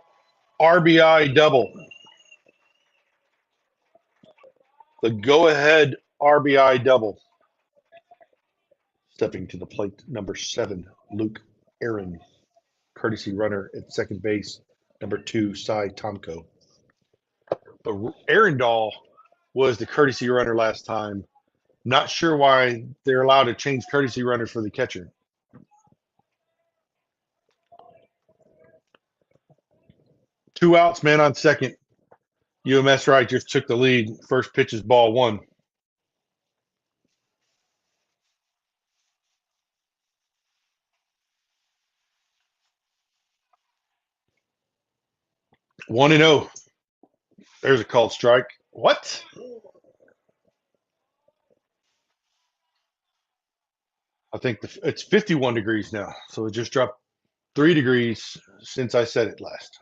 RBI double. The go-ahead RBI double. Stepping to the plate, number 7, Luke Aaron. Courtesy runner at second base, number 2, Cy Tomko. But Arundel was the courtesy runner last time. Not sure why they're allowed to change courtesy runners for the catcher. Two outs, man on second. UMS-Wrt just took the lead. First pitch is ball 1. One and 0. There's a called strike. What? I think it's 51 degrees now, so it just dropped 3 degrees since I said it last.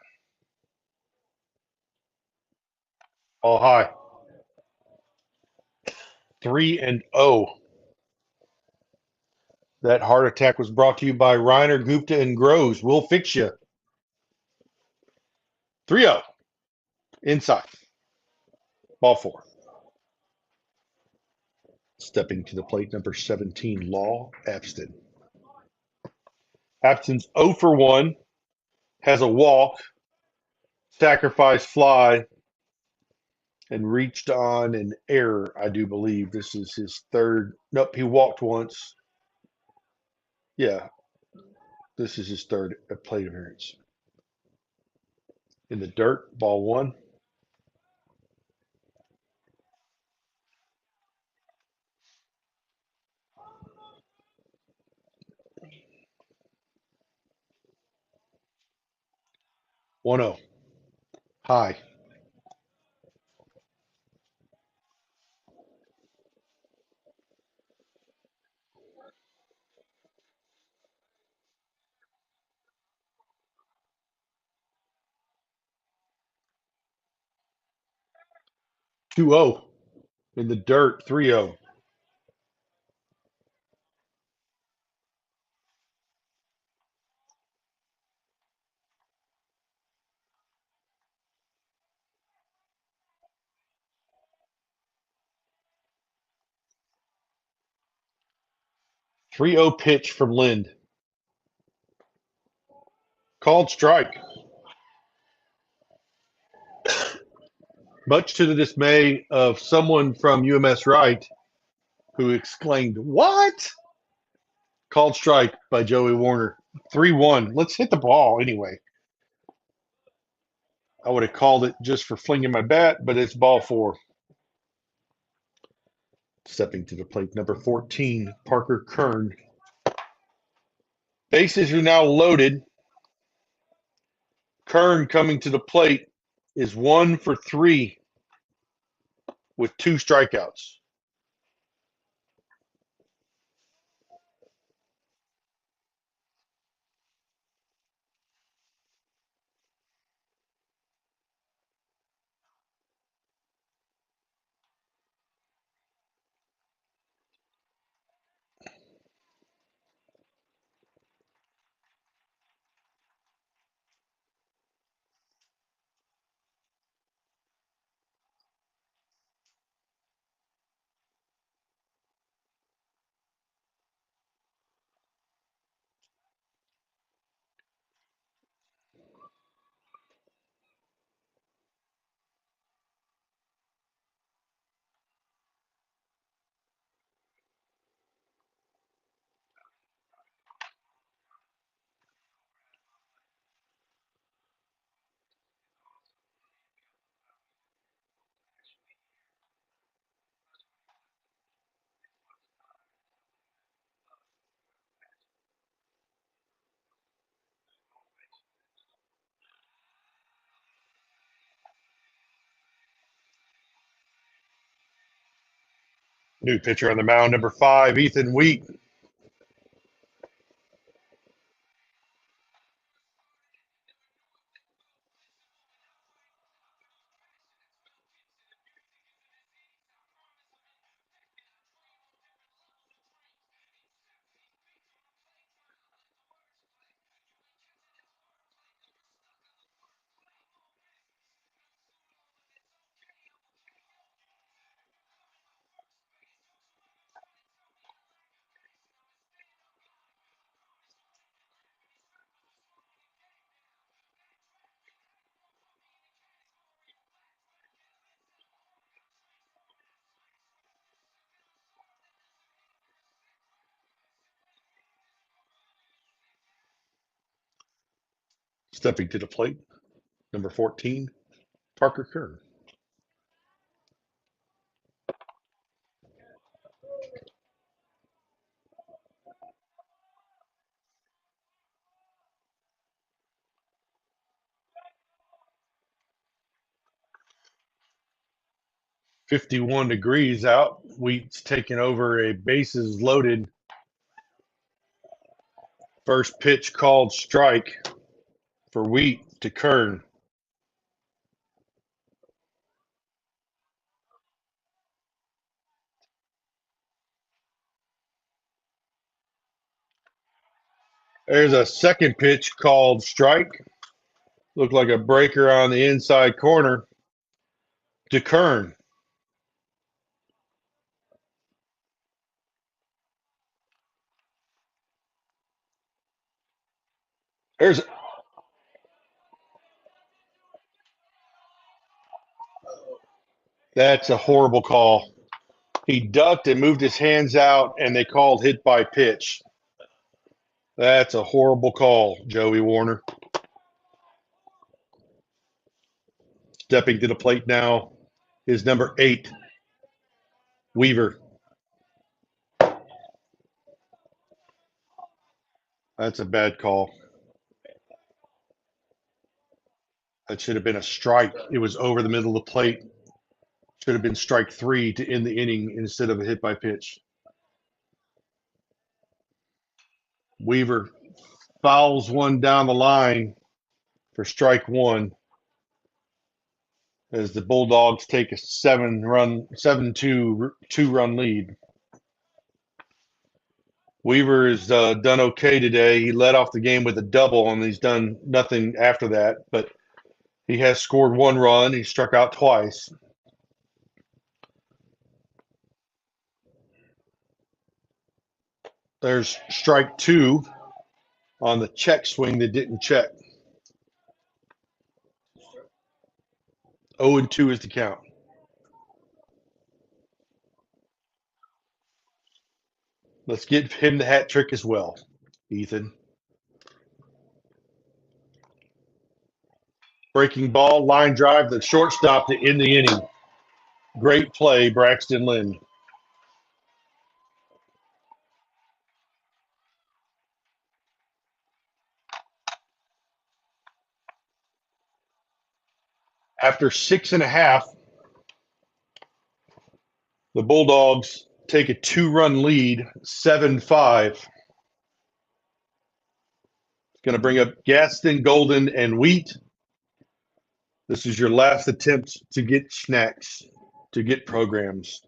All high. 3-0. That heart attack was brought to you by Reiner, Gupta, and Groves. We'll fix you. 3-0. Inside. Ball 4. Stepping to the plate, number 17, Law Abston. Abston's 0 for 1, has a walk, sacrifice fly, and reached on an error, I do believe. This is his third. Nope, he walked once. Yeah, this is his third plate appearance. In the dirt, ball 1. 1-0. High. 2-0. In the dirt, 3-0. 3-0 pitch from Lind. Called strike. Much to the dismay of someone from UMS-Wrt, who exclaimed, "What?" Called strike by Joey Warner. 3-1. Let's hit the ball anyway. I would have called it just for flinging my bat, but it's ball 4. Stepping to the plate, number 14, Parker Kern. Bases are now loaded. Kern coming to the plate is 1 for 3 with 2 strikeouts. New pitcher on the mound, number 5, Ethan Wheat. Stepping to the plate, number 14, Parker Kern. $51 out. Wheat's taking over a bases loaded. First pitch called strike for Wheat to Kern. There's a second pitch called strike. Looked like a breaker on the inside corner to Kern. There's That's a horrible call. He ducked and moved his hands out, and they called hit by pitch. That's a horrible call, Joey Warner. Stepping to the plate now is number 8, Weaver. That's a bad call. That should have been a strike. It was over the middle of the plate. Should have been strike 3 to end the inning instead of a hit by pitch. Weaver fouls one down the line for strike 1 as the Bulldogs take a 7-2 two-run lead. Weaver has done okay today. He led off the game with a double, and he's done nothing after that. But he has scored 1 run. He struck out twice. There's strike 2 on the check swing that didn't check. 0-2 is the count. Let's get him the hat trick as well, Ethan. Breaking ball, line drive, the shortstop to end the inning. Great play, Braxton Lynn. After 6.5, the Bulldogs take a 2-run lead, 7-5. It's going to bring up Gaston, Golden, and Wheat. This is your last attempt to get snacks, to get programs.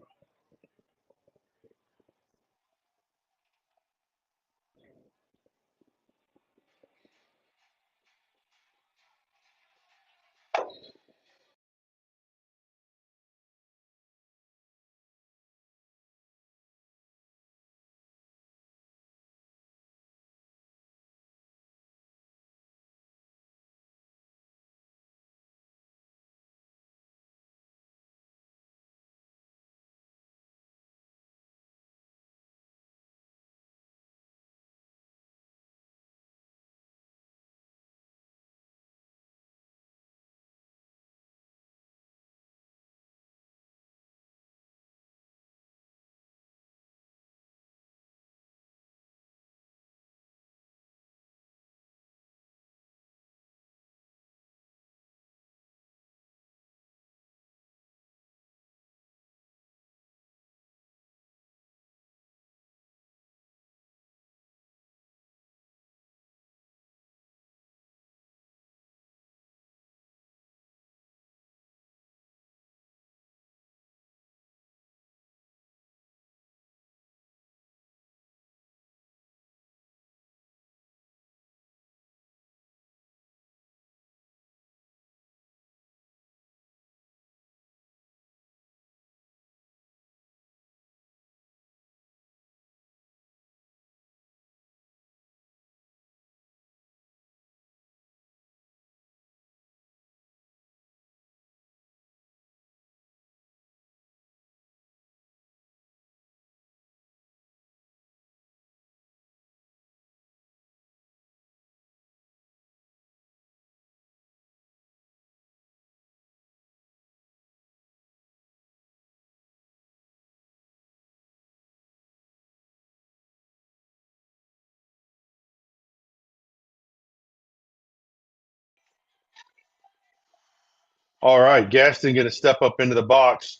All right, Gaston going to step up into the box.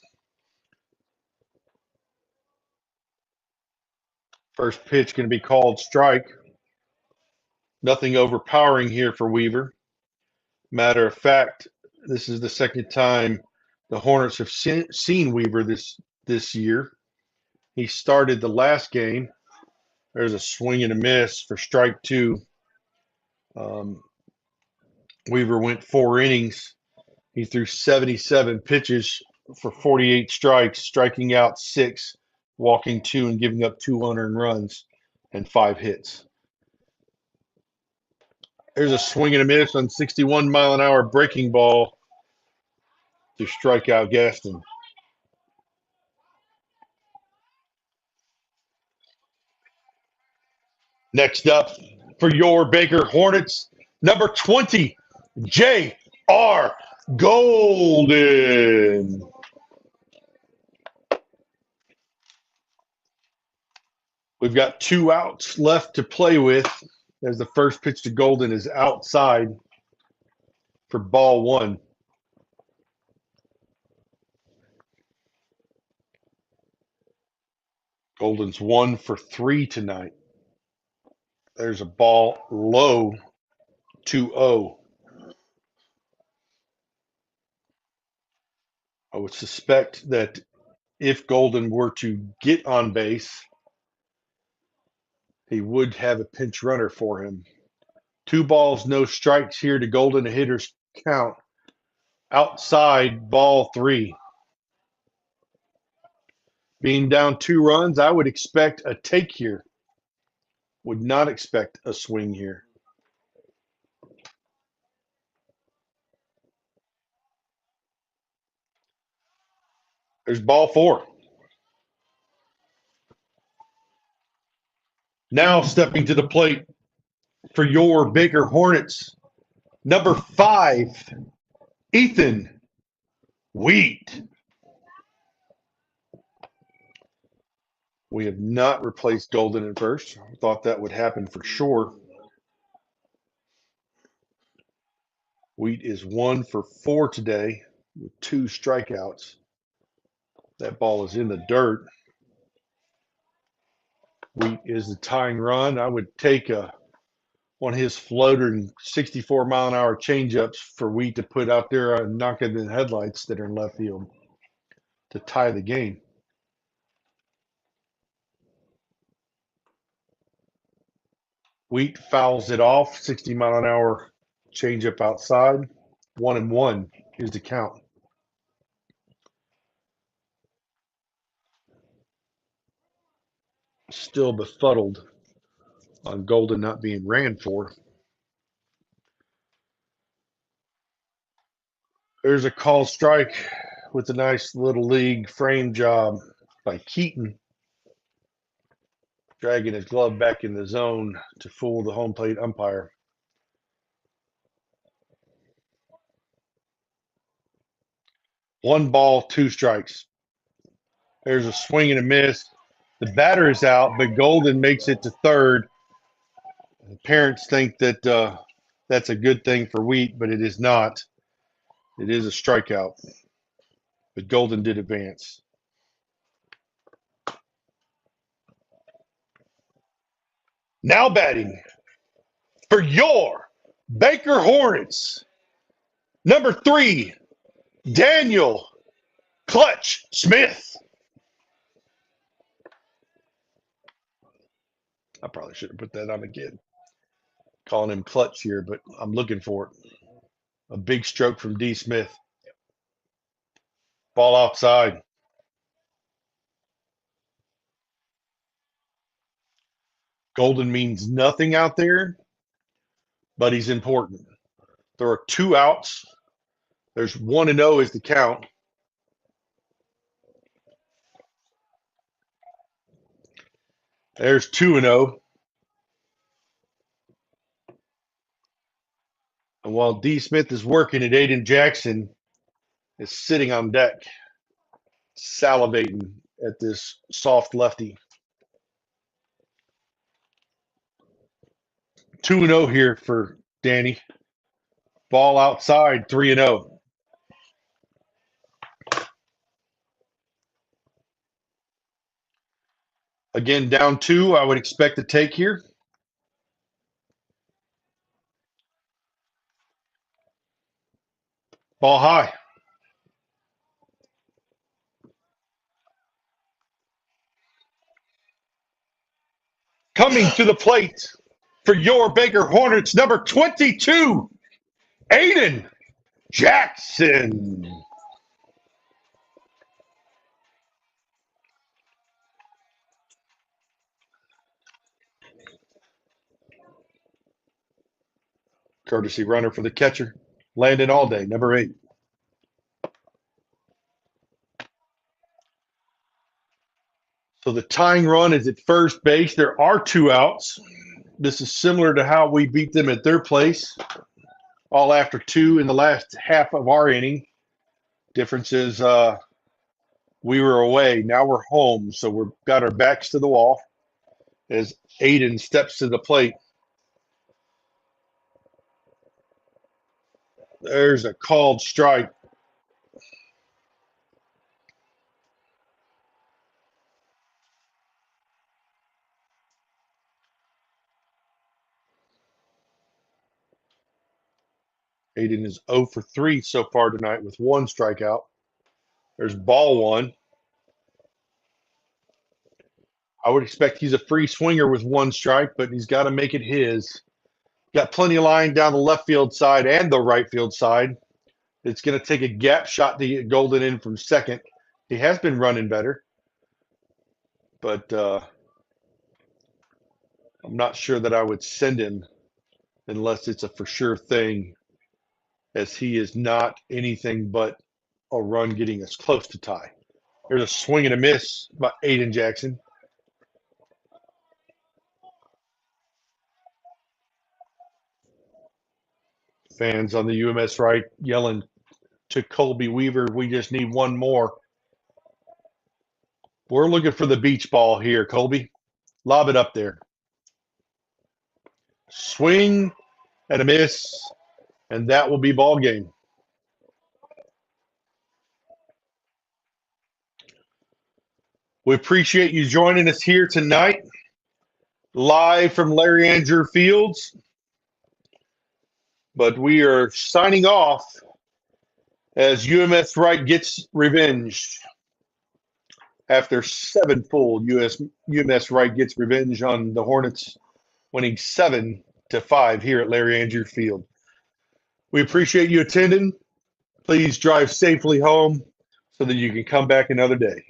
First pitch going to be called strike. Nothing overpowering here for Weaver. Matter of fact, this is the second time the Hornets have seen Weaver this year. He started the last game. There's a swing and a miss for strike two. Weaver went 4 innings. He threw 77 pitches for 48 strikes, striking out 6, walking 2, and giving up 2 unearned runs and 5 hits. There's a swing and a miss on 61-mile-an-hour breaking ball to strike out Gaston. Next up for your Baker Hornets, number 20, J.R. Golden. We've got 2 outs left to play with as the first pitch to Golden is outside for ball 1. Golden's 1 for 3 tonight. There's a ball low, 2-0. I would suspect that if Golden were to get on base, he would have a pinch runner for him. 2 balls, no strikes here to Golden, a hitter's count. Outside, ball 3. Being down 2 runs, I would expect a take here. Would not expect a swing here. There's ball 4. Now stepping to the plate for your Baker Hornets, number 5, Ethan Wheat. We have not replaced Golden at first. Thought that would happen for sure. Wheat is 1 for 4 today with 2 strikeouts. That ball is in the dirt. Wheat is the tying run. I would take one of his floating 64-mile-an-hour changeups for Wheat to put out there and knock it in the headlights that are in left field to tie the game. Wheat fouls it off, 60-mile-an-hour changeup outside. 1-1 is the count. Still befuddled on Golden not being ran for. There's a call strike with a nice little league frame job by Keaton, dragging his glove back in the zone to fool the home plate umpire. One ball, 2 strikes. There's a swing and a miss. The batter is out, but Golden makes it to third. The parents think that that's a good thing for Wheat, but it is not. It is a strikeout. But Golden did advance. Now batting for your Baker Hornets, number 3, Daniel Clutch Smith. I probably should have put that on again. Calling him Clutch here, but I'm looking for it. A big stroke from D. Smith. Ball outside. Golden means nothing out there, but he's important. There are 2 outs. There's 1-0 is the count. There's 2-0. And while D. Smith is working it, Aiden Jackson is sitting on deck, salivating at this soft lefty. 2-0 here for Danny. Ball outside, 3-0. Again, down 2, I would expect to take here. Ball high. Coming to the plate for your Baker Hornets, number 22, Aiden Jackson. Courtesy runner for the catcher. Landon Allday, number 8. So the tying run is at first base. There are 2 outs. This is similar to how we beat them at their place, all after 2 in the last half of our inning. Difference is we were away. Now we're home, so we've got our backs to the wall as Aiden steps to the plate. There's a called strike. Aiden is 0 for 3 so far tonight with 1 strikeout. There's ball 1. I would expect he's a free swinger with 1 strike, but he's got to make it his. Got plenty of line down the left field side and the right field side. It's going to take a gap shot to get Golden in from second. He has been running better, but I'm not sure that I would send him unless it's a for sure thing, as he is not anything but a run getting us close to tie. There's a swing and a miss by Aiden Jackson. Fans on the UMS-Wrt yelling to Colby Weaver, we just need 1 more. We're looking for the beach ball here, Colby. Lob it up there. Swing and a miss, and that will be ball game. We appreciate you joining us here tonight, live from Larry Andrew Fields. But we are signing off as UMS-Wrt gets revenge. After 7 full, UMS-Wrt gets revenge on the Hornets, winning 7-5 here at Larry Andrew Field. We appreciate you attending. Please drive safely home so that you can come back another day.